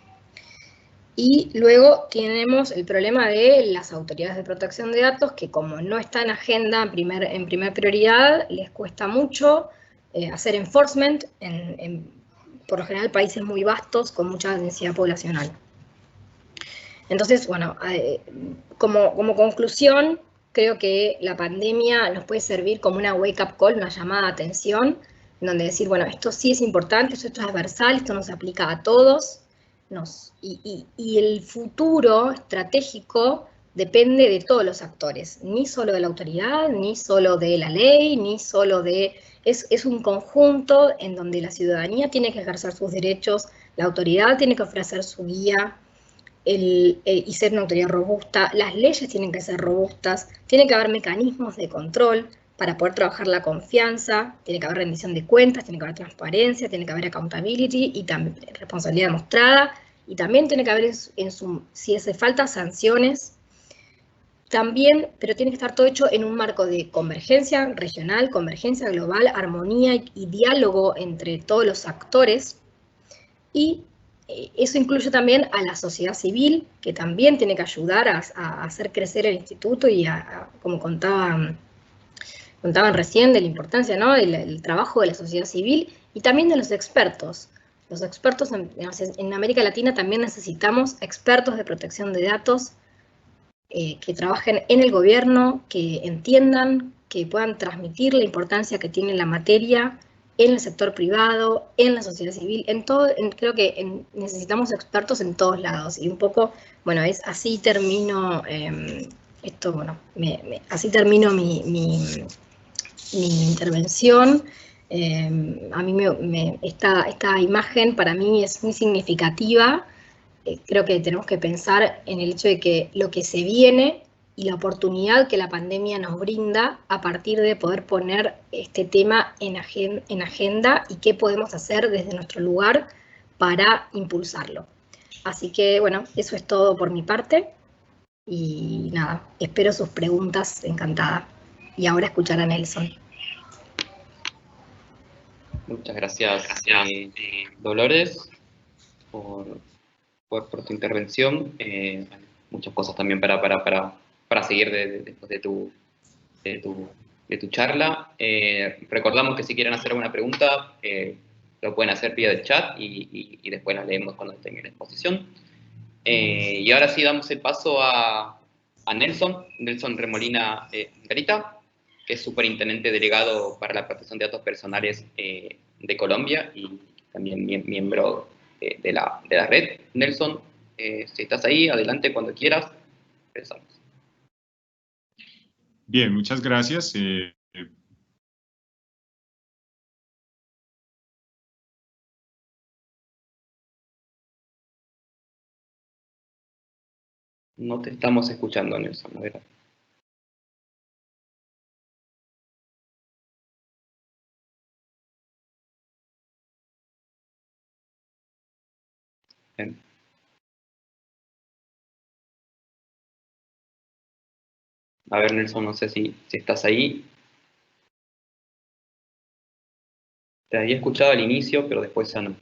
Y luego tenemos el problema de las autoridades de protección de datos, que como no está en agenda en primer prioridad, les cuesta mucho hacer enforcement por lo general, países muy vastos con mucha densidad poblacional. Entonces, bueno, como conclusión, creo que la pandemia nos puede servir como una wake-up call, una llamada de atención, en donde decir, bueno, esto sí es importante, esto es transversal, esto nos aplica a todos, y el futuro estratégico depende de todos los actores, ni solo de la autoridad, ni solo de la ley, ni solo de... Es un conjunto en donde la ciudadanía tiene que ejercer sus derechos, la autoridad tiene que ofrecer su guía, y ser una autoridad robusta, las leyes tienen que ser robustas, tiene que haber mecanismos de control para poder trabajar la confianza, tiene que haber rendición de cuentas, tiene que haber transparencia, tiene que haber accountability y también responsabilidad demostrada, y también tiene que haber, si hace falta, sanciones. También, pero tiene que estar todo hecho en un marco de convergencia regional, convergencia global, armonía y diálogo entre todos los actores. Y eso incluye también a la sociedad civil, que también tiene que ayudar a hacer crecer el instituto y como contaban recién, de la importancia, ¿no?, del trabajo de la sociedad civil y también de los expertos. Los expertos en América Latina también necesitamos expertos de protección de datos que trabajen en el gobierno, que entiendan, que puedan transmitir la importancia que tiene la materia en el sector privado, en la sociedad civil, creo que necesitamos expertos en todos lados. Y un poco, bueno, así termino así termino mi intervención. A mí esta imagen para mí es muy significativa. Creo que tenemos que pensar en el hecho de que lo que se viene y la oportunidad que la pandemia nos brinda a partir de poder poner este tema en agenda y qué podemos hacer desde nuestro lugar para impulsarlo. Así que, bueno, eso es todo por mi parte. Y nada, espero sus preguntas, encantada. Y ahora escuchar a Nelson. Muchas gracias, Dolores, por tu intervención. Muchas cosas también para seguir después de tu charla. Recordamos que si quieren hacer alguna pregunta, lo pueden hacer vía el chat y después la leemos cuando tengan la exposición. Y ahora sí damos el paso a Nelson Remolina Garita, que es superintendente delegado para la protección de datos personales de Colombia y también miembro de la red. Nelson, si estás ahí, adelante cuando quieras. Empezamos. Bien, muchas gracias. No te estamos escuchando, Nelson. A ver. Bien. A ver, Nelson, no sé si estás ahí. Te había escuchado al inicio, pero después ya no.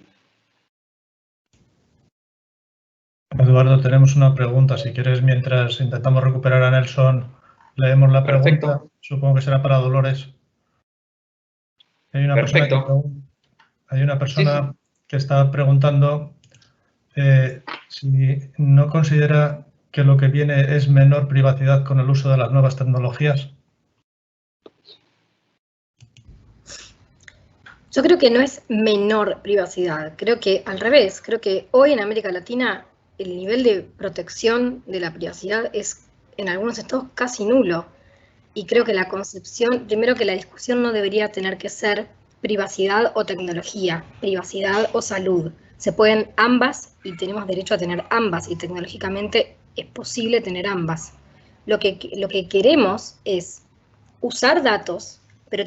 Eduardo, tenemos una pregunta. Si quieres, mientras intentamos recuperar a Nelson, leemos la pregunta. Perfecto. Supongo que será para Dolores. Hay una persona que está preguntando si no considera que lo que viene es menor privacidad con el uso de las nuevas tecnologías. Yo creo que no es menor privacidad, creo que al revés, creo que hoy en América Latina el nivel de protección de la privacidad es en algunos estados casi nulo. Y creo que la concepción, primero que la discusión no debería tener que ser privacidad o tecnología, privacidad o salud. Se pueden ambas y tenemos derecho a tener ambas y tecnológicamente es posible tener ambas. Lo que queremos es usar datos pero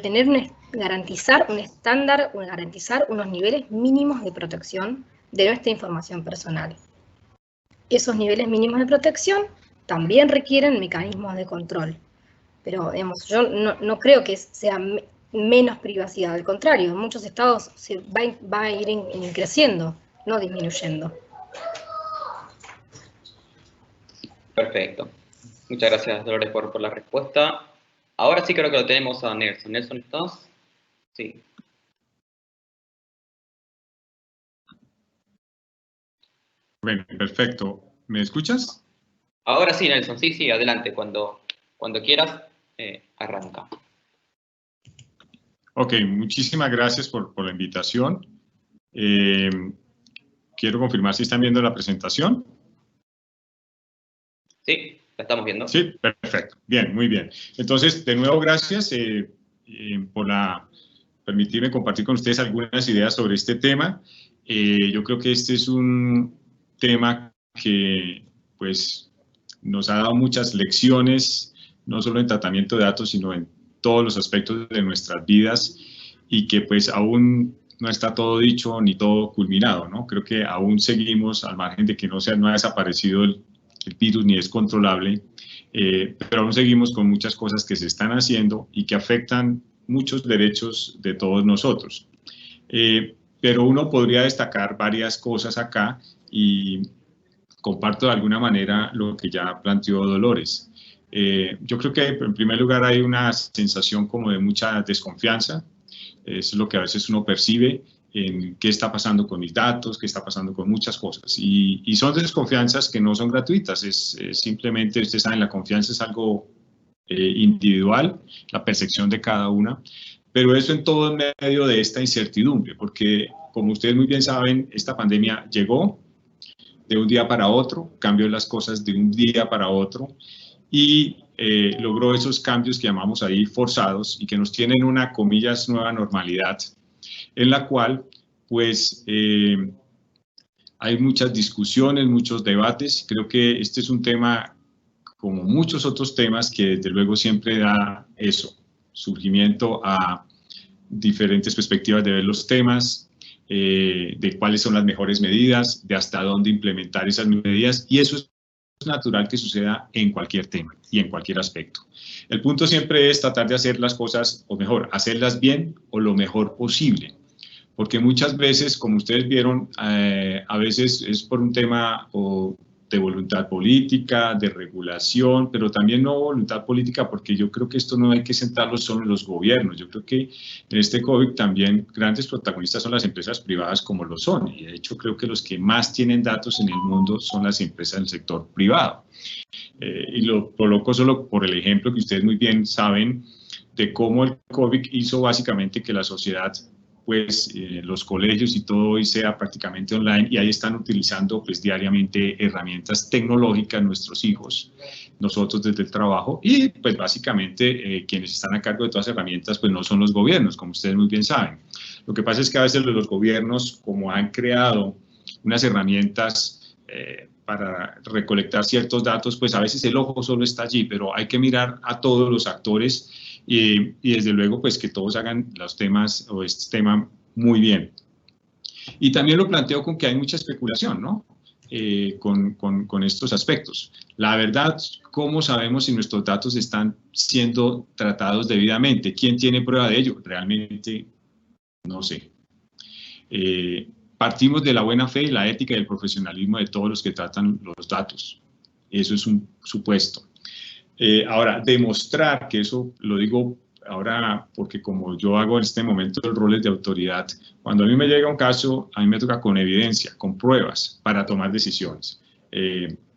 garantizar un estándar, garantizar unos niveles mínimos de protección de nuestra información personal. Esos niveles mínimos de protección también requieren mecanismos de control, pero digamos, yo no creo que sea menos privacidad, al contrario, en muchos estados va a ir creciendo, no disminuyendo. Perfecto. Muchas gracias, Dolores, por la respuesta. Ahora sí creo que lo tenemos a Nelson. Nelson, ¿estás? Sí. Bueno, perfecto. ¿Me escuchas? Ahora sí, Nelson. Sí, adelante. Cuando quieras, arranca. Ok, muchísimas gracias por la invitación. Quiero confirmar si están viendo la presentación. Sí, la estamos viendo. Sí, perfecto. Bien, muy bien. Entonces, de nuevo, gracias por permitirme compartir con ustedes algunas ideas sobre este tema. Yo creo que este es un tema que, pues, nos ha dado muchas lecciones, no solo en tratamiento de datos, sino en todos los aspectos de nuestras vidas, y que, pues, aún no está todo dicho ni todo culminado, ¿no? Creo que aún seguimos, al margen de que no ha desaparecido el virus ni es controlable, pero aún seguimos con muchas cosas que se están haciendo y que afectan muchos derechos de todos nosotros. Pero uno podría destacar varias cosas acá y comparto de alguna manera lo que ya planteó Dolores. Yo creo que en primer lugar hay una sensación como de mucha desconfianza. Eso es lo que a veces uno percibe en qué está pasando con mis datos, qué está pasando con muchas cosas. Y son desconfianzas que no son gratuitas, simplemente, ustedes saben, la confianza es algo individual, la percepción de cada una, pero eso en todo en medio de esta incertidumbre, porque como ustedes muy bien saben, esta pandemia llegó de un día para otro, cambió las cosas de un día para otro, y logró esos cambios que llamamos ahí forzados y que nos tienen una, comillas, nueva normalidad, en la cual, pues, hay muchas discusiones, muchos debates. Creo que este es un tema, como muchos otros temas, que desde luego siempre da eso, surgimiento a diferentes perspectivas de ver los temas, de cuáles son las mejores medidas, de hasta dónde implementar esas medidas, y eso es natural que suceda en cualquier tema y en cualquier aspecto. El punto siempre es tratar de hacer las cosas, o mejor, hacerlas bien o lo mejor posible. Porque muchas veces, como ustedes vieron, a veces es por un tema de voluntad política, de regulación, pero también no voluntad política, porque yo creo que esto no hay que centrarlo solo en los gobiernos. Yo creo que en este COVID también grandes protagonistas son las empresas privadas, como lo son, y de hecho creo que los que más tienen datos en el mundo son las empresas del sector privado. Y lo coloco solo por el ejemplo que ustedes muy bien saben de cómo el COVID hizo básicamente que la sociedad, pues los colegios y todo hoy sea prácticamente online, y ahí están utilizando pues diariamente herramientas tecnológicas nuestros hijos, nosotros desde el trabajo, y pues básicamente quienes están a cargo de todas las herramientas pues no son los gobiernos, como ustedes muy bien saben. Lo que pasa es que a veces los gobiernos, como han creado unas herramientas para recolectar ciertos datos, pues a veces el ojo solo está allí, pero hay que mirar a todos los actores y desde luego pues que todos hagan los temas o este tema muy bien. Y también lo planteo con que hay mucha especulación, ¿no? Con estos aspectos. La verdad, ¿cómo sabemos si nuestros datos están siendo tratados debidamente? ¿Quién tiene prueba de ello? Realmente no sé. Partimos de la buena fe y la ética y el profesionalismo de todos los que tratan los datos. Eso es un supuesto. Ahora, demostrar que eso, lo digo ahora porque como yo hago en este momento los roles de autoridad, cuando a mí me llega un caso, a mí me toca con evidencia, con pruebas para tomar decisiones.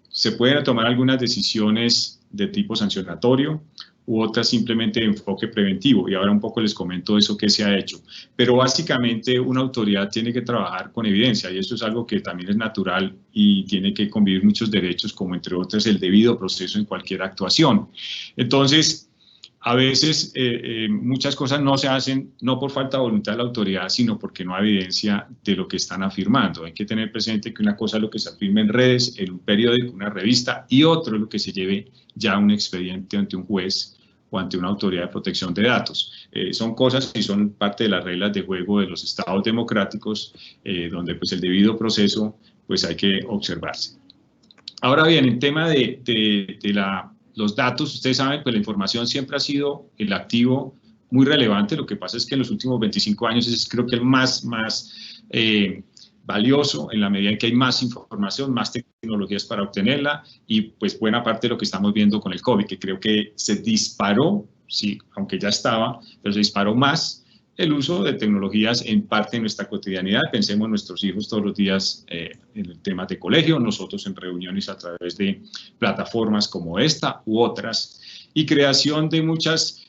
Se pueden tomar algunas decisiones de tipo sancionatorio u otras simplemente de enfoque preventivo, y ahora un poco les comento eso que se ha hecho. Pero básicamente una autoridad tiene que trabajar con evidencia, y esto es algo que también es natural y tiene que convivir muchos derechos, como entre otros el debido proceso en cualquier actuación. Entonces, a veces muchas cosas no se hacen no por falta de voluntad de la autoridad, sino porque no hay evidencia de lo que están afirmando. Hay que tener presente que una cosa es lo que se afirma en redes, en un periódico, una revista, y otro es lo que se lleve ya un expediente ante un juez o ante una autoridad de protección de datos. Son cosas y son parte de las reglas de juego de los estados democráticos, donde pues el debido proceso pues hay que observarse. Ahora bien, en tema de los datos, ustedes saben, pues la información siempre ha sido el activo muy relevante. Lo que pasa es que en los últimos 25 años es creo que el más valioso, en la medida en que hay más información, más tecnologías para obtenerla, y pues buena parte de lo que estamos viendo con el COVID, que creo que se disparó, sí, aunque ya estaba, pero se disparó más el uso de tecnologías en parte de nuestra cotidianidad. Pensemos en nuestros hijos todos los días en el tema de colegio, nosotros en reuniones a través de plataformas como esta u otras, y creación de muchas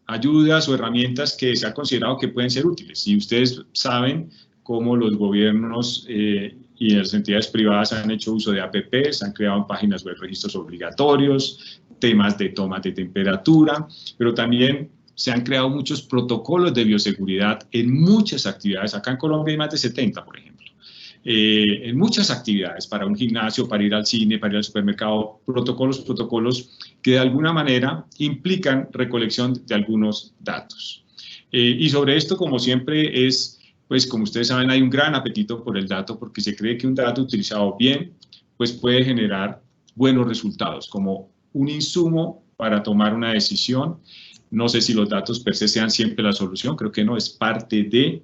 ayudas o herramientas que se ha considerado que pueden ser útiles. Y ustedes saben cómo los gobiernos y las entidades privadas han hecho uso de APPs, han creado páginas web registros obligatorios, temas de tomas de temperatura, pero también se han creado muchos protocolos de bioseguridad en muchas actividades. Acá en Colombia hay más de 70, por ejemplo. En muchas actividades, para un gimnasio, para ir al cine, para ir al supermercado, protocolos que de alguna manera implican recolección de algunos datos. Y sobre esto, como siempre, pues como ustedes saben, hay un gran apetito por el dato, porque se cree que un dato utilizado bien, pues puede generar buenos resultados, como un insumo para tomar una decisión. No sé si los datos per se sean siempre la solución, creo que no, es parte de,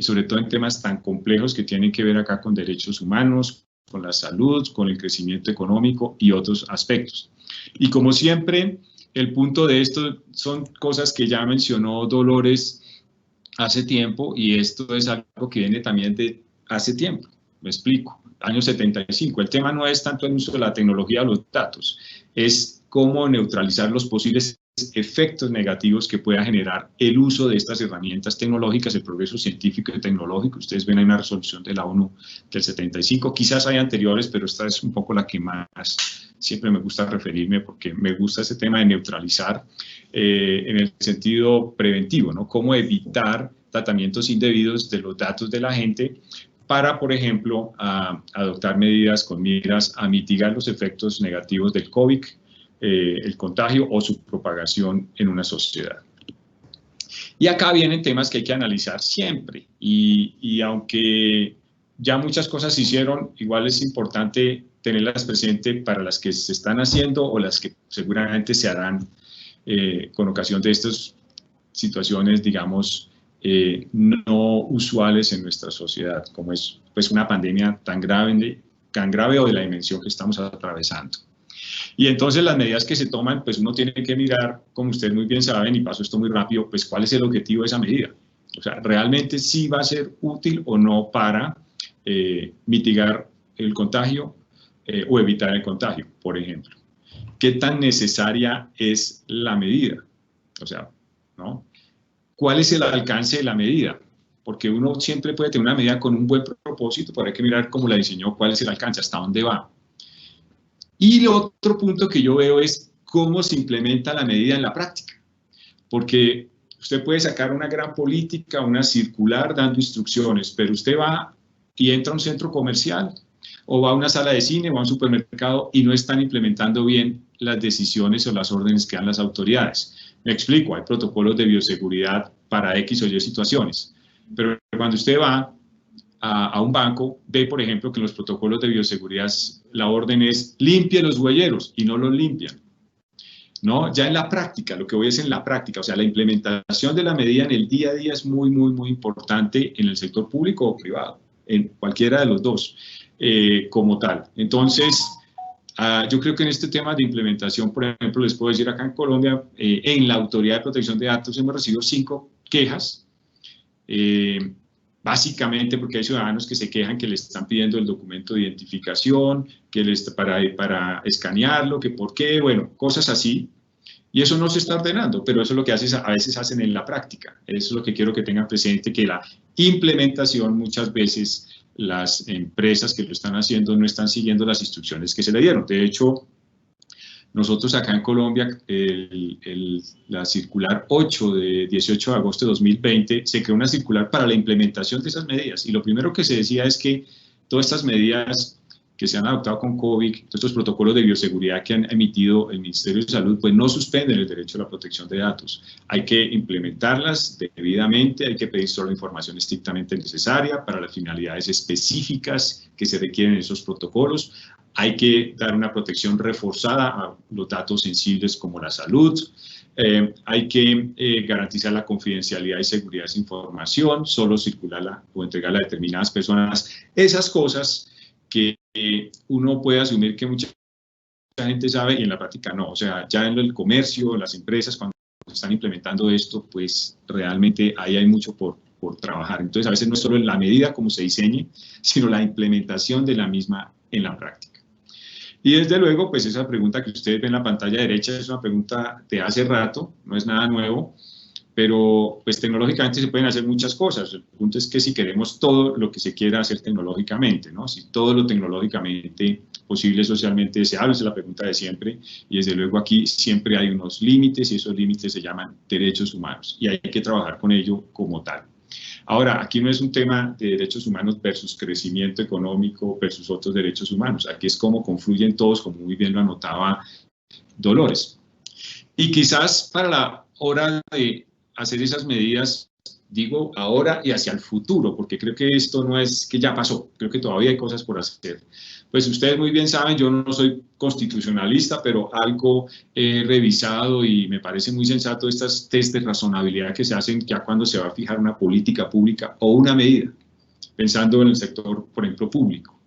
sobre todo en temas tan complejos que tienen que ver acá con derechos humanos, con la salud, con el crecimiento económico y otros aspectos. Y como siempre, el punto de esto son cosas que ya mencionó Dolores hace tiempo, y esto es algo que viene también de hace tiempo. Me explico. Año 75. El tema no es tanto el uso de la tecnología o los datos, es cómo neutralizar los posibles efectos negativos que pueda generar el uso de estas herramientas tecnológicas, el progreso científico y tecnológico. Ustedes ven, hay una resolución de la ONU del 75, quizás hay anteriores, pero esta es un poco la que más siempre me gusta referirme, porque me gusta ese tema de neutralizar en el sentido preventivo, ¿no? Cómo evitar tratamientos indebidos de los datos de la gente para, por ejemplo, adoptar medidas con miras a mitigar los efectos negativos del COVID, el contagio o su propagación en una sociedad. Y acá vienen temas que hay que analizar siempre, y aunque ya muchas cosas se hicieron, igual es importante tenerlas presentes para las que se están haciendo o las que seguramente se harán con ocasión de estas situaciones, digamos, no usuales en nuestra sociedad, como es pues una pandemia tan grave o de la dimensión que estamos atravesando. Y entonces las medidas que se toman, pues uno tiene que mirar, como ustedes muy bien saben, y paso esto muy rápido, pues cuál es el objetivo de esa medida. O sea, realmente sí va a ser útil o no para mitigar el contagio o evitar el contagio, por ejemplo. ¿Qué tan necesaria es la medida? O sea, ¿no? ¿Cuál es el alcance de la medida? Porque uno siempre puede tener una medida con un buen propósito, pero hay que mirar cómo la diseñó, cuál es el alcance, hasta dónde va. Y el otro punto que yo veo es cómo se implementa la medida en la práctica. Porque usted puede sacar una gran política, una circular dando instrucciones, pero usted va y entra a un centro comercial o va a una sala de cine o a un supermercado y no están implementando bien las decisiones o las órdenes que dan las autoridades. Me explico, hay protocolos de bioseguridad para X o Y situaciones, pero cuando usted va a un banco, ve, por ejemplo, que en los protocolos de bioseguridad la orden es limpie los huelleros y no los limpian. ¿No? Ya en la práctica, lo que voy es en la práctica, o sea, la implementación de la medida en el día a día es muy, muy, muy importante en el sector público o privado, en cualquiera de los dos, como tal. Entonces, yo creo que en este tema de implementación, por ejemplo, les puedo decir acá en Colombia, en la Autoridad de Protección de Datos hemos recibido 5 quejas, básicamente porque hay ciudadanos que se quejan que les están pidiendo el documento de identificación, que para escanearlo, que por qué, bueno, cosas así. Y eso no se está ordenando, pero eso es lo que a veces hacen en la práctica. Eso es lo que quiero que tengan presente, que la implementación muchas veces las empresas que lo están haciendo no están siguiendo las instrucciones que se le dieron. De hecho, nosotros acá en Colombia, la circular 8 de 18 de agosto de 2020, se creó una circular para la implementación de esas medidas. Y lo primero que se decía es que todas estas medidas que se han adoptado con COVID, estos protocolos de bioseguridad que han emitido el Ministerio de Salud, pues no suspenden el derecho a la protección de datos. Hay que implementarlas debidamente, hay que pedir solo la información estrictamente necesaria para las finalidades específicas que se requieren en esos protocolos. Hay que dar una protección reforzada a los datos sensibles como la salud. Hay que garantizar la confidencialidad y seguridad de esa información, solo circularla o entregarla a determinadas personas. Esas cosas que uno puede asumir que mucha gente sabe y en la práctica no. O sea, ya en el comercio, las empresas, cuando están implementando esto, pues realmente ahí hay mucho por trabajar. Entonces, a veces no es solo la medida como se diseñe, sino la implementación de la misma en la práctica. Y desde luego, pues esa pregunta que ustedes ven en la pantalla derecha es una pregunta de hace rato, no es nada nuevo, pero pues tecnológicamente se pueden hacer muchas cosas. El punto es que si queremos todo lo que se quiera hacer tecnológicamente, ¿no? Si todo lo tecnológicamente posible socialmente deseable, esa es la pregunta de siempre, y desde luego aquí siempre hay unos límites, y esos límites se llaman derechos humanos, y hay que trabajar con ello como tal. Ahora, aquí no es un tema de derechos humanos versus crecimiento económico versus otros derechos humanos, aquí es cómo confluyen todos, como muy bien lo anotaba Dolores. Y quizás para la hora de hacer esas medidas, digo ahora y hacia el futuro, porque creo que esto no es que ya pasó, creo que todavía hay cosas por hacer. Pues ustedes muy bien saben, yo no soy constitucionalista, pero algo he revisado y me parece muy sensato estas test de razonabilidad que se hacen ya cuando se va a fijar una política pública o una medida, pensando en el sector, por ejemplo, público.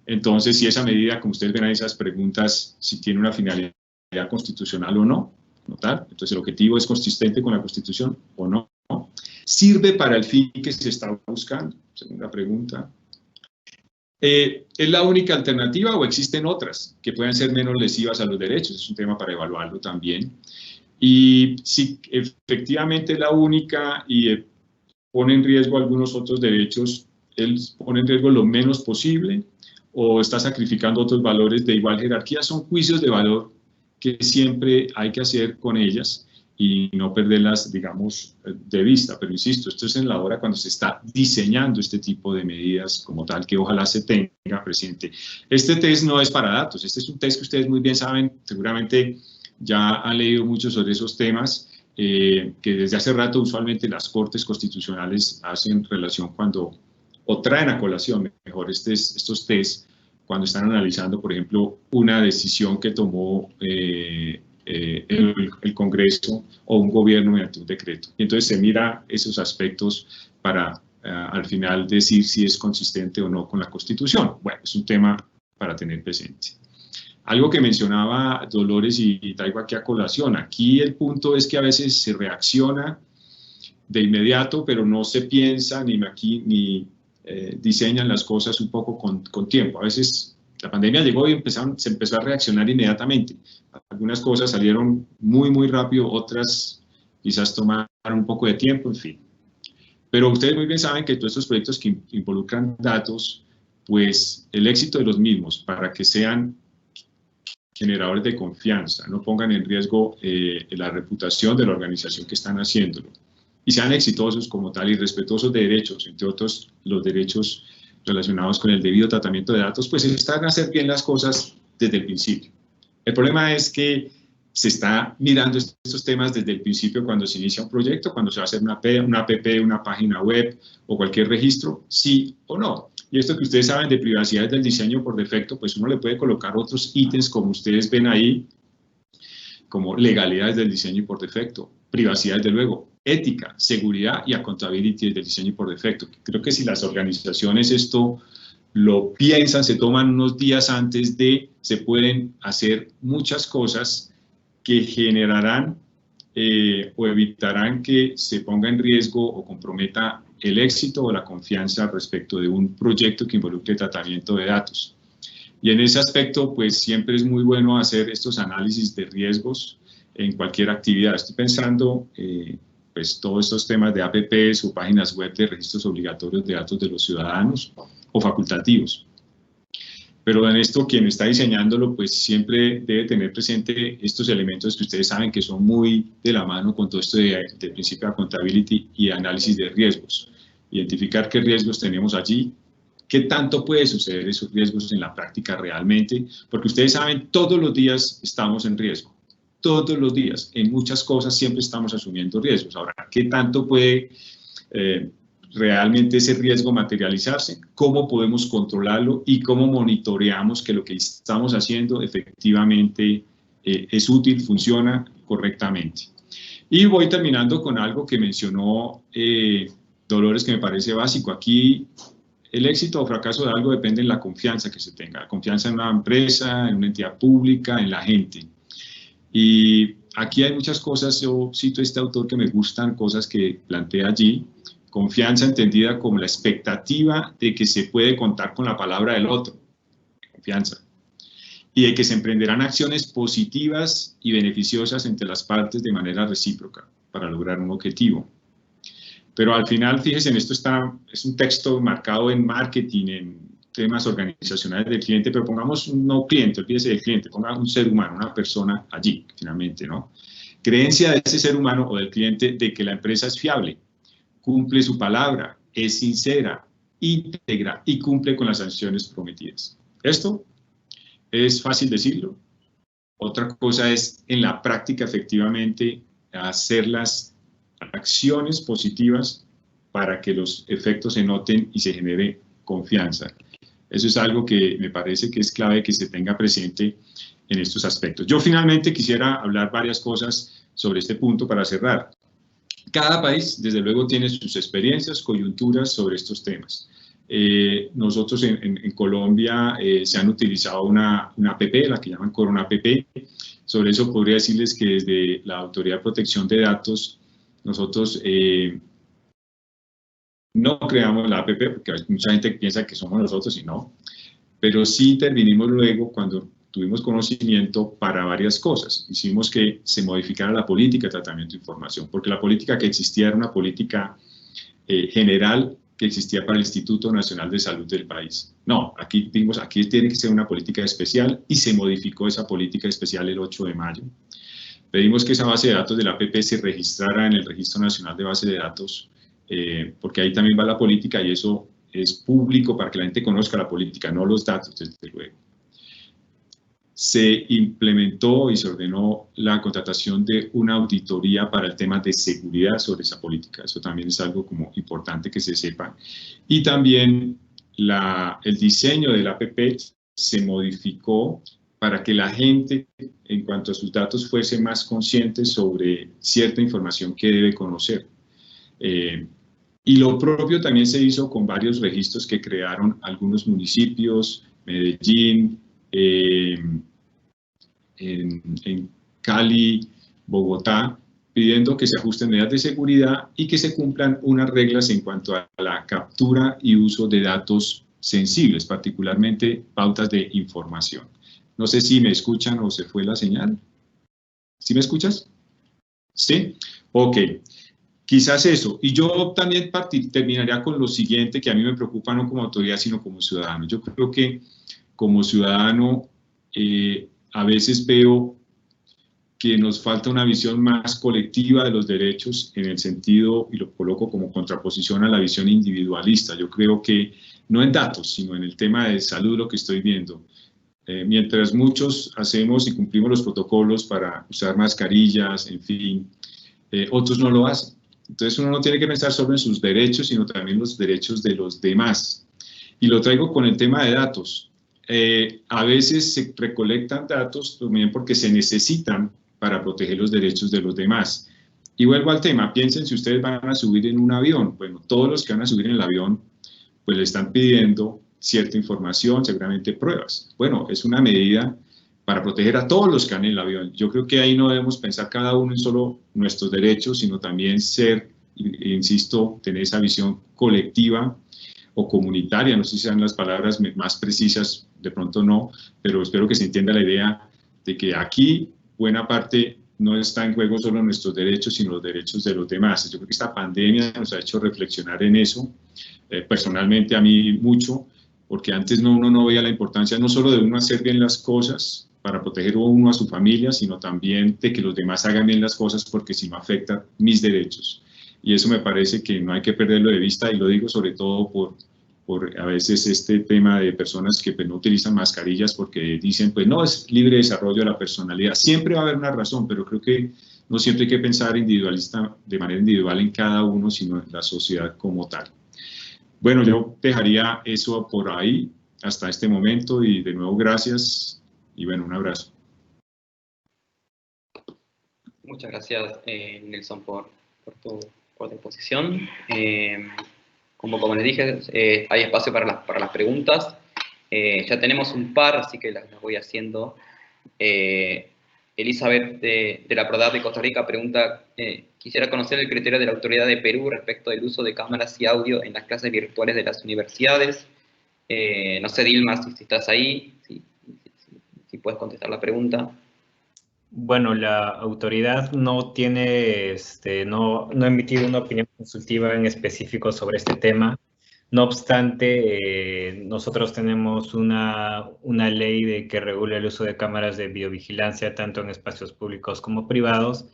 Entonces, si esa medida, como ustedes ven ahí, esas preguntas, si tiene una finalidad constitucional o no, ¿no tal? Entonces, el objetivo es consistente con la Constitución o no. ¿Sirve para el fin que se está buscando? Segunda pregunta. ¿Es la única alternativa o existen otras que puedan ser menos lesivas a los derechos? Es un tema para evaluarlo también. Y si efectivamente es la única y pone en riesgo algunos otros derechos, ¿él pone en riesgo lo menos posible o está sacrificando otros valores de igual jerarquía? Son juicios de valor que siempre hay que hacer con ellas y no perderlas, digamos, de vista. Pero insisto, esto es en la hora cuando se está diseñando este tipo de medidas como tal, que ojalá se tenga presente. Este test no es para datos, este es un test que ustedes muy bien saben, seguramente ya han leído mucho sobre esos temas, que desde hace rato usualmente las cortes constitucionales hacen relación cuando, o traen a colación mejor estos test, cuando están analizando, por ejemplo, una decisión que tomó el Congreso o un gobierno mediante un decreto. Y entonces se mira esos aspectos para al final decir si es consistente o no con la Constitución. Bueno, es un tema para tener presente. Algo que mencionaba Dolores y traigo aquí a colación. Aquí el punto es que a veces se reacciona de inmediato, pero no se piensa ni diseñan las cosas un poco con tiempo. A veces la pandemia llegó y se empezó a reaccionar inmediatamente. Algunas cosas salieron muy rápido, otras quizás tomaron un poco de tiempo, en fin. Pero ustedes muy bien saben que todos estos proyectos que involucran datos, pues el éxito de los mismos para que sean generadores de confianza, no pongan en riesgo la reputación de la organización que están haciéndolo, y sean exitosos como tal y respetuosos de derechos, entre otros los derechos relacionados con el debido tratamiento de datos, pues están a hacer bien las cosas desde el principio. El problema es que se está mirando estos temas desde el principio cuando se inicia un proyecto, cuando se va a hacer una app, una página web o cualquier registro, sí o no. Y esto que ustedes saben de privacidad del diseño por defecto, pues uno le puede colocar otros ítems como ustedes ven ahí, como legalidades del diseño por defecto, privacidad desde luego, ética, seguridad y accountability del diseño por defecto. Creo que si las organizaciones esto lo piensan, se toman unos días antes se pueden hacer muchas cosas que generarán o evitarán que se ponga en riesgo o comprometa el éxito o la confianza respecto de un proyecto que involucre tratamiento de datos. Y en ese aspecto, pues siempre es muy bueno hacer estos análisis de riesgos en cualquier actividad. Estoy pensando, pues todos estos temas de APPs o páginas web de registros obligatorios de datos de los ciudadanos o facultativos. Pero en esto, quien está diseñándolo, pues siempre debe tener presente estos elementos que ustedes saben que son muy de la mano con todo esto de principio de accountability y análisis de riesgos. Identificar qué riesgos tenemos allí, ¿Qué tanto puede suceder esos riesgos en la práctica realmente? Porque ustedes saben, todos los días estamos en riesgo. Todos los días, en muchas cosas siempre estamos asumiendo riesgos. Ahora, ¿qué tanto puede realmente ese riesgo materializarse? ¿Cómo podemos controlarlo? ¿Y cómo monitoreamos que lo que estamos haciendo efectivamente es útil, funciona correctamente? Y voy terminando con algo que mencionó Dolores, que me parece básico. Aquí el éxito o fracaso de algo depende de la confianza que se tenga. La confianza en una empresa, en una entidad pública, en la gente. Y aquí hay muchas cosas, yo cito a este autor que me gustan, cosas que plantea allí. Confianza entendida como la expectativa de que se puede contar con la palabra del otro. Confianza. Y de que se emprenderán acciones positivas y beneficiosas entre las partes de manera recíproca para lograr un objetivo. Pero al final, fíjense, en esto es un texto marcado en marketing, en temas organizacionales del cliente, pero pongamos un no cliente, olvídese del cliente, pongamos un ser humano, una persona allí, finalmente, ¿no? Creencia de ese ser humano o del cliente de que la empresa es fiable, cumple su palabra, es sincera, íntegra y cumple con las sanciones prometidas. Esto es fácil decirlo. Otra cosa es, en la práctica, efectivamente, hacer las acciones positivas para que los efectos se noten y se genere confianza. Eso es algo que me parece que es clave que se tenga presente en estos aspectos. Yo finalmente quisiera hablar varias cosas sobre este punto para cerrar. Cada país, desde luego, tiene sus experiencias, coyunturas sobre estos temas. Nosotros en Colombia se han utilizado una app, la que llaman Corona App. Sobre eso podría decirles que desde la Autoridad de Protección de Datos, nosotros no creamos la app, porque mucha gente piensa que somos nosotros y no, pero sí intervinimos luego cuando tuvimos conocimiento para varias cosas. Hicimos que se modificara la política de tratamiento de información, porque la política que existía era una política general que existía para el Instituto Nacional de Salud del país. No, aquí vimos, aquí tiene que ser una política especial y se modificó esa política especial el 8 de mayo. Pedimos que esa base de datos de la APP se registrara en el Registro Nacional de Bases de Datos, porque ahí también va la política y eso es público para que la gente conozca la política, no los datos, desde luego. Se implementó y se ordenó la contratación de una auditoría para el tema de seguridad sobre esa política. Eso también es algo como importante que se sepa. Y también el diseño de la APP se modificó para que la gente, en cuanto a sus datos, fuese más consciente sobre cierta información que debe conocer. Y lo propio también se hizo con varios registros que crearon algunos municipios, Medellín, en Cali, Bogotá, pidiendo que se ajusten medidas de seguridad y que se cumplan unas reglas en cuanto a la captura y uso de datos sensibles, particularmente pautas de información. No sé si me escuchan o se fue la señal. ¿Sí me escuchas? ¿Sí? Ok. Quizás eso. Y yo también terminaría con lo siguiente, que a mí me preocupa no como autoridad, sino como ciudadano. Yo creo que como ciudadano a veces veo que nos falta una visión más colectiva de los derechos en el sentido, y lo coloco como contraposición a la visión individualista. Yo creo que no en datos, sino en el tema de salud, lo que estoy viendo. Mientras muchos hacemos y cumplimos los protocolos para usar mascarillas, en fin, otros no lo hacen. Entonces uno no tiene que pensar solo en sus derechos, sino también los derechos de los demás. Y lo traigo con el tema de datos. A veces se recolectan datos también porque se necesitan para proteger los derechos de los demás. Y vuelvo al tema, piensen si ustedes van a subir en un avión. Bueno, todos los que van a subir en el avión, pues le están pidiendo cierta información, seguramente pruebas. Bueno, es una medida para proteger a todos los que van en el avión. Yo creo que ahí no debemos pensar cada uno en solo nuestros derechos, sino también ser, insisto, tener esa visión colectiva o comunitaria, no sé si sean las palabras más precisas, de pronto no, pero espero que se entienda la idea de que aquí buena parte no está en juego solo nuestros derechos, sino los derechos de los demás. Yo creo que esta pandemia nos ha hecho reflexionar en eso, personalmente a mí mucho, porque antes uno no veía la importancia no solo de uno hacer bien las cosas para proteger uno a su familia, sino también de que los demás hagan bien las cosas, porque si no afecta mis derechos. Y eso me parece que no hay que perderlo de vista, y lo digo sobre todo por por a veces este tema de personas que pues, no utilizan mascarillas porque dicen, pues no, es libre desarrollo de la personalidad. Siempre va a haber una razón, pero creo que no siempre hay que pensar de manera individual en cada uno, sino en la sociedad como tal. Bueno, yo dejaría eso por ahí hasta este momento y de nuevo gracias y bueno, un abrazo. Muchas gracias, Nelson, por tu exposición. Como les dije, hay espacio para las preguntas. Ya tenemos un par, así que las voy haciendo. Elizabeth de la Prodap de Costa Rica pregunta, quisiera conocer el criterio de la autoridad de Perú respecto del uso de cámaras y audio en las clases virtuales de las universidades. No sé, Dilma, si estás ahí, si puedes contestar la pregunta. Bueno, la autoridad no tiene, no ha emitido una opinión consultiva en específico sobre este tema. No obstante, nosotros tenemos una ley que regula el uso de cámaras de videovigilancia tanto en espacios públicos como privados,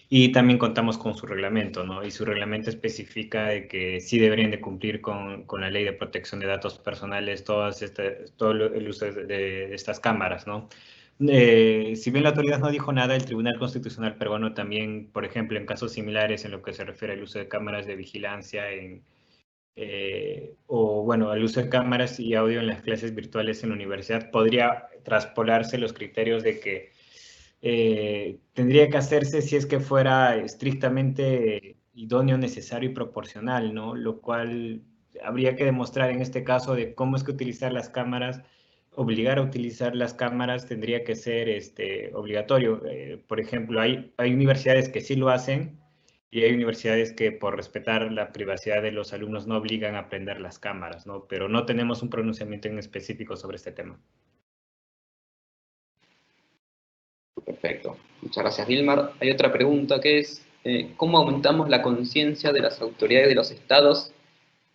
y también contamos con su reglamento, ¿no? Y su reglamento especifica de que sí deberían de cumplir con la ley de protección de datos personales todo el uso de estas cámaras, ¿no? Si bien la autoridad no dijo nada, el Tribunal Constitucional peruano también, por ejemplo, en casos similares en lo que se refiere al uso de cámaras de vigilancia o bueno, el uso de cámaras y audio en las clases virtuales en la universidad, podría traspolarse los criterios de que tendría que hacerse si es que fuera estrictamente idóneo, necesario y proporcional, ¿no? Lo cual habría que demostrar en este caso de cómo es que utilizar las cámaras, obligar a utilizar las cámaras tendría que ser obligatorio. Por ejemplo, hay universidades que sí lo hacen, y hay universidades que por respetar la privacidad de los alumnos no obligan a aprender las cámaras, ¿no? Pero no tenemos un pronunciamiento en específico sobre este tema. Perfecto. Muchas gracias, Dilmar. Hay otra pregunta que es, ¿cómo aumentamos la conciencia de las autoridades de los estados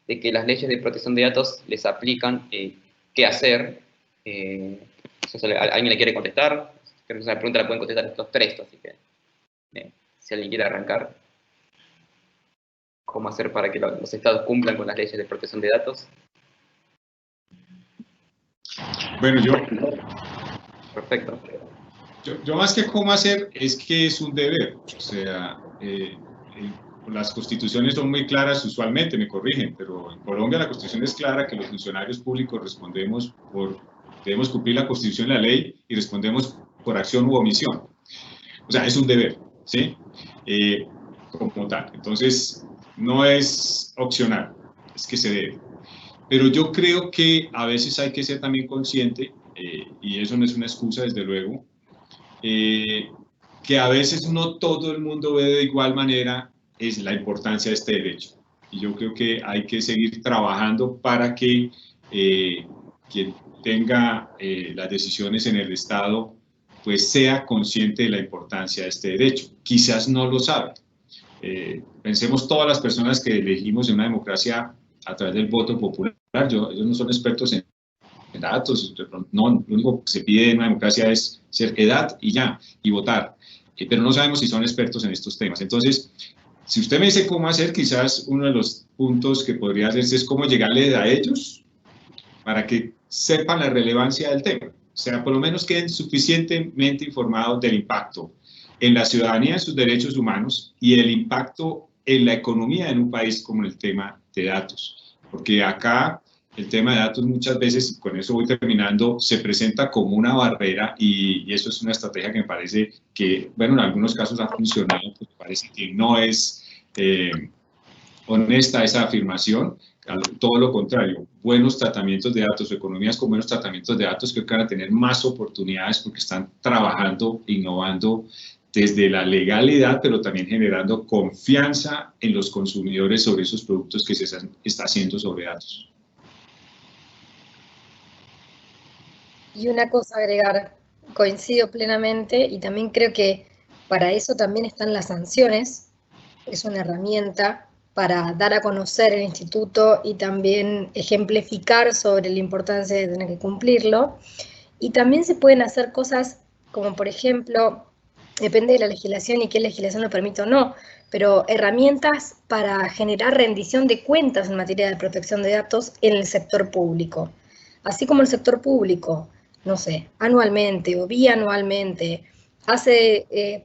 de que las leyes de protección de datos les aplican qué hacer? ¿Alguien le quiere contestar? Creo que esa pregunta la pueden contestar los tres, así que si alguien quiere arrancar. ¿Cómo hacer para que los estados cumplan con las leyes de protección de datos? Bueno, Perfecto. Yo más que cómo hacer, es que es un deber. O sea, las constituciones son muy claras usualmente, me corrigen, pero en Colombia la constitución es clara que los funcionarios públicos debemos cumplir la constitución y la ley y respondemos por acción u omisión. O sea, es un deber, ¿sí? Como tal. Entonces, no es opcional, es que se debe. Pero yo creo que a veces hay que ser también consciente, y eso no es una excusa, desde luego, que a veces no todo el mundo ve de igual manera la importancia de este derecho. Y yo creo que hay que seguir trabajando para que quien tenga las decisiones en el Estado, pues sea consciente de la importancia de este derecho. Quizás no lo sabe. Pensemos todas las personas que elegimos en una democracia a través del voto popular. Ellos no son expertos en datos, no, lo único que se pide en una democracia es ser edad y ya, y votar, pero no sabemos si son expertos en estos temas. Entonces, si usted me dice cómo hacer, quizás uno de los puntos que podría hacerse es cómo llegarle a ellos para que sepan la relevancia del tema, o sea, por lo menos queden suficientemente informados del impacto en la ciudadanía, en sus derechos humanos y el impacto en la economía en un país como el tema de datos. Porque acá el tema de datos muchas veces, y con eso voy terminando, se presenta como una barrera y eso es una estrategia que me parece que, bueno, en algunos casos ha funcionado, pero me parece que no es honesta esa afirmación. Todo lo contrario, buenos tratamientos de datos, economías con buenos tratamientos de datos que van a tener más oportunidades porque están trabajando, innovando desde la legalidad, pero también generando confianza en los consumidores sobre esos productos que se está haciendo sobre datos. Y una cosa a agregar, coincido plenamente y también creo que para eso también están las sanciones, es una herramienta para dar a conocer el instituto y también ejemplificar sobre la importancia de tener que cumplirlo. Y también se pueden hacer cosas como, por ejemplo, depende de la legislación y qué legislación lo permite o no, pero herramientas para generar rendición de cuentas en materia de protección de datos en el sector público. Así como el sector público, no sé, anualmente o bianualmente,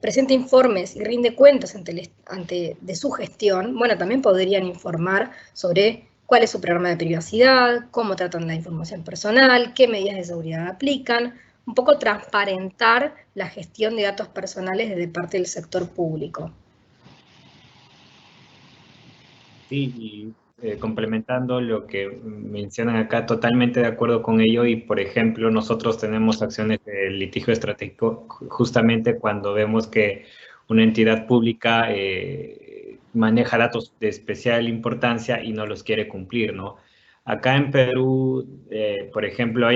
presenta informes y rinde cuentas de su gestión, bueno, también podrían informar sobre cuál es su programa de privacidad, cómo tratan la información personal, qué medidas de seguridad aplican, un poco transparentar la gestión de datos personales desde parte del sector público. Sí, y complementando lo que mencionan acá, totalmente de acuerdo con ello. Y, por ejemplo, nosotros tenemos acciones de litigio estratégico justamente cuando vemos que una entidad pública maneja datos de especial importancia y no los quiere cumplir, ¿no? Acá en Perú, por ejemplo,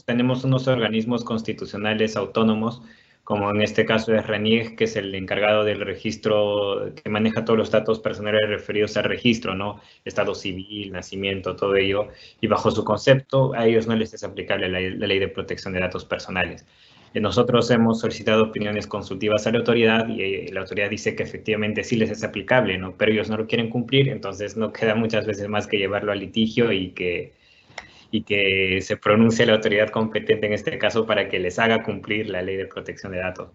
tenemos unos organismos constitucionales autónomos, como en este caso es RENIEG, que es el encargado del registro, que maneja todos los datos personales referidos al registro, ¿no? Estado civil, nacimiento, todo ello. Y bajo su concepto, a ellos no les es aplicable la ley de protección de datos personales. Nosotros hemos solicitado opiniones consultivas a la autoridad y la autoridad dice que efectivamente sí les es aplicable, ¿no? Pero ellos no lo quieren cumplir, entonces no queda muchas veces más que llevarlo a litigio y que se pronuncie la autoridad competente en este caso para que les haga cumplir la ley de protección de datos.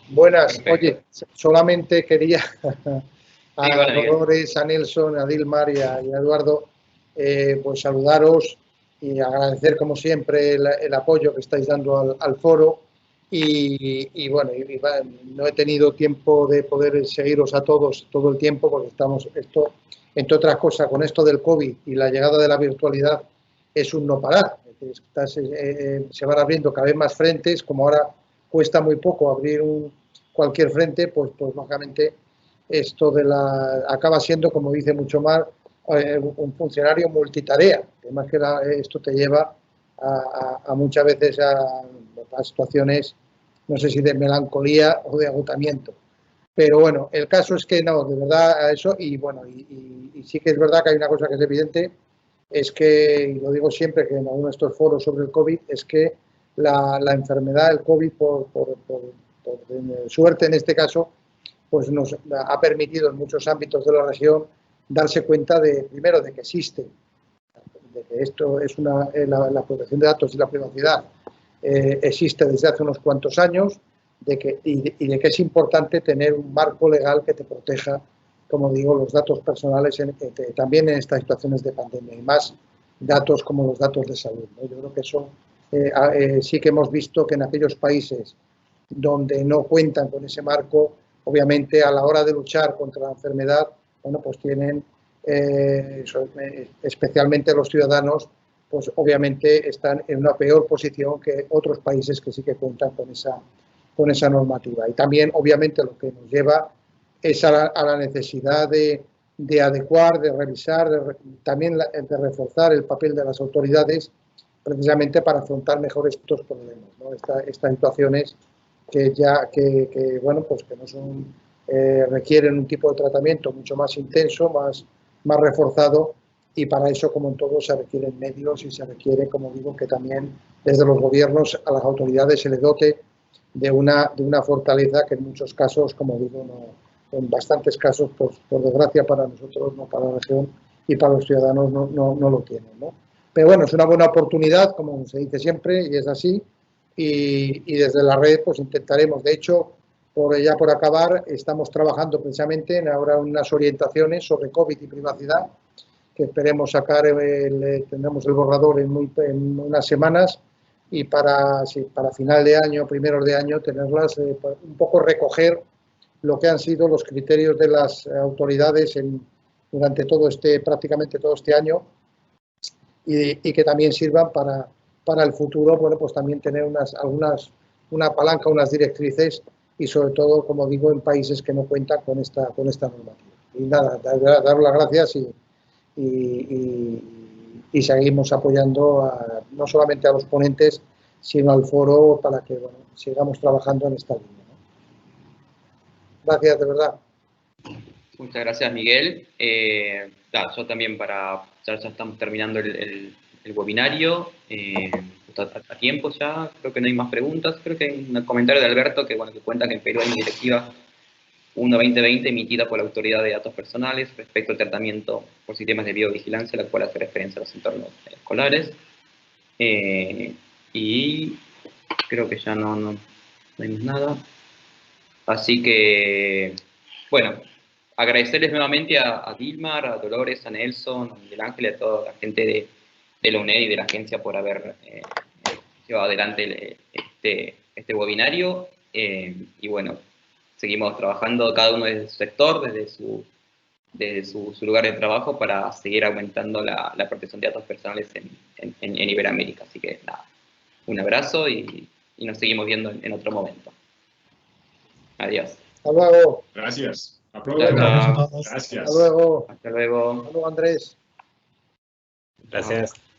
Buenas. Oye, solamente quería a Dolores, a Nelson, a Dilmar y a Eduardo, pues saludaros y agradecer como siempre el apoyo que estáis dando al foro y bueno, no he tenido tiempo de poder seguiros a todos todo el tiempo porque estamos, entre otras cosas, con esto del COVID y la llegada de la virtualidad es un no parar. Se van abriendo cada vez más frentes, como ahora cuesta muy poco abrir cualquier frente, pues lógicamente esto acaba siendo, como dice mucho más, un funcionario multitarea, que más que esto te lleva a muchas veces a situaciones, no sé si de melancolía o de agotamiento. Pero bueno, el caso es que no, de verdad, a eso, y bueno, y sí que es verdad que hay una cosa que es evidente, es que, y lo digo siempre que en algunos de estos foros sobre el COVID, es que la enfermedad del COVID, por suerte en este caso, pues nos ha permitido en muchos ámbitos de la región darse cuenta primero de que existe, de que esto es la protección de datos y la privacidad existe desde hace unos cuantos años, y de que es importante tener un marco legal que te proteja, como digo, los datos personales también en estas situaciones de pandemia, y más datos como los datos de salud, ¿no? Yo creo que eso sí que hemos visto que en aquellos países donde no cuentan con ese marco, obviamente a la hora de luchar contra la enfermedad, bueno, pues tienen, especialmente los ciudadanos, pues obviamente están en una peor posición que otros países que sí que cuentan con esa normativa. Y también, obviamente, lo que nos lleva es a la necesidad de adecuar, de revisar, también de reforzar el papel de las autoridades precisamente para afrontar mejor estos problemas, ¿no? Estas situaciones que bueno, pues que no son, requieren un tipo de tratamiento mucho más intenso, más reforzado, y para eso, como en todo, se requieren medios y se requiere, como digo, que también desde los gobiernos a las autoridades se les dote de una fortaleza que en muchos casos, como digo, en bastantes casos, pues, por desgracia para nosotros, no para la región y para los ciudadanos, no lo tienen, ¿no? Pero bueno, es una buena oportunidad, como se dice siempre, y es así, y desde la red pues intentaremos. De hecho, ya por acabar, estamos trabajando precisamente en ahora unas orientaciones sobre COVID y privacidad, que esperemos sacar, tendremos el borrador en unas semanas, y para final de año, primeros de año, tenerlas, un poco recoger lo que han sido los criterios de las autoridades durante prácticamente todo este año, y que también sirvan para el futuro, bueno, pues también tener una palanca, unas directrices, y sobre todo, como digo, en países que no cuentan con esta normativa. Y nada, dar las gracias y seguimos apoyando no solamente a los ponentes, sino al foro para que, bueno, sigamos trabajando en esta línea, ¿no? Gracias, de verdad. Muchas gracias, Miguel. Yo también ya estamos terminando el webinario. Justo a tiempo ya, creo que no hay más preguntas. Creo que hay un comentario de Alberto que, bueno, que cuenta que en Perú hay una directiva 1/2020 emitida por la Autoridad de Datos Personales respecto al tratamiento por sistemas de biovigilancia, la cual hace referencia a los entornos escolares. Y creo que ya no hay más nada. Así que, bueno, agradecerles nuevamente a Dilmar, a Dolores, a Nelson, a Miguel Ángel y a toda la gente de la UNED y de la agencia por haber llevado adelante este webinario. Y bueno, seguimos trabajando cada uno desde su sector, desde su lugar de trabajo para seguir aumentando la protección de datos personales en Iberoamérica. Así que nada, un abrazo y nos seguimos viendo en otro momento. Adiós. Hasta luego. Gracias. Gracias a todos. Gracias. Hasta luego. Hasta luego. Hasta luego, Andrés. Gracias.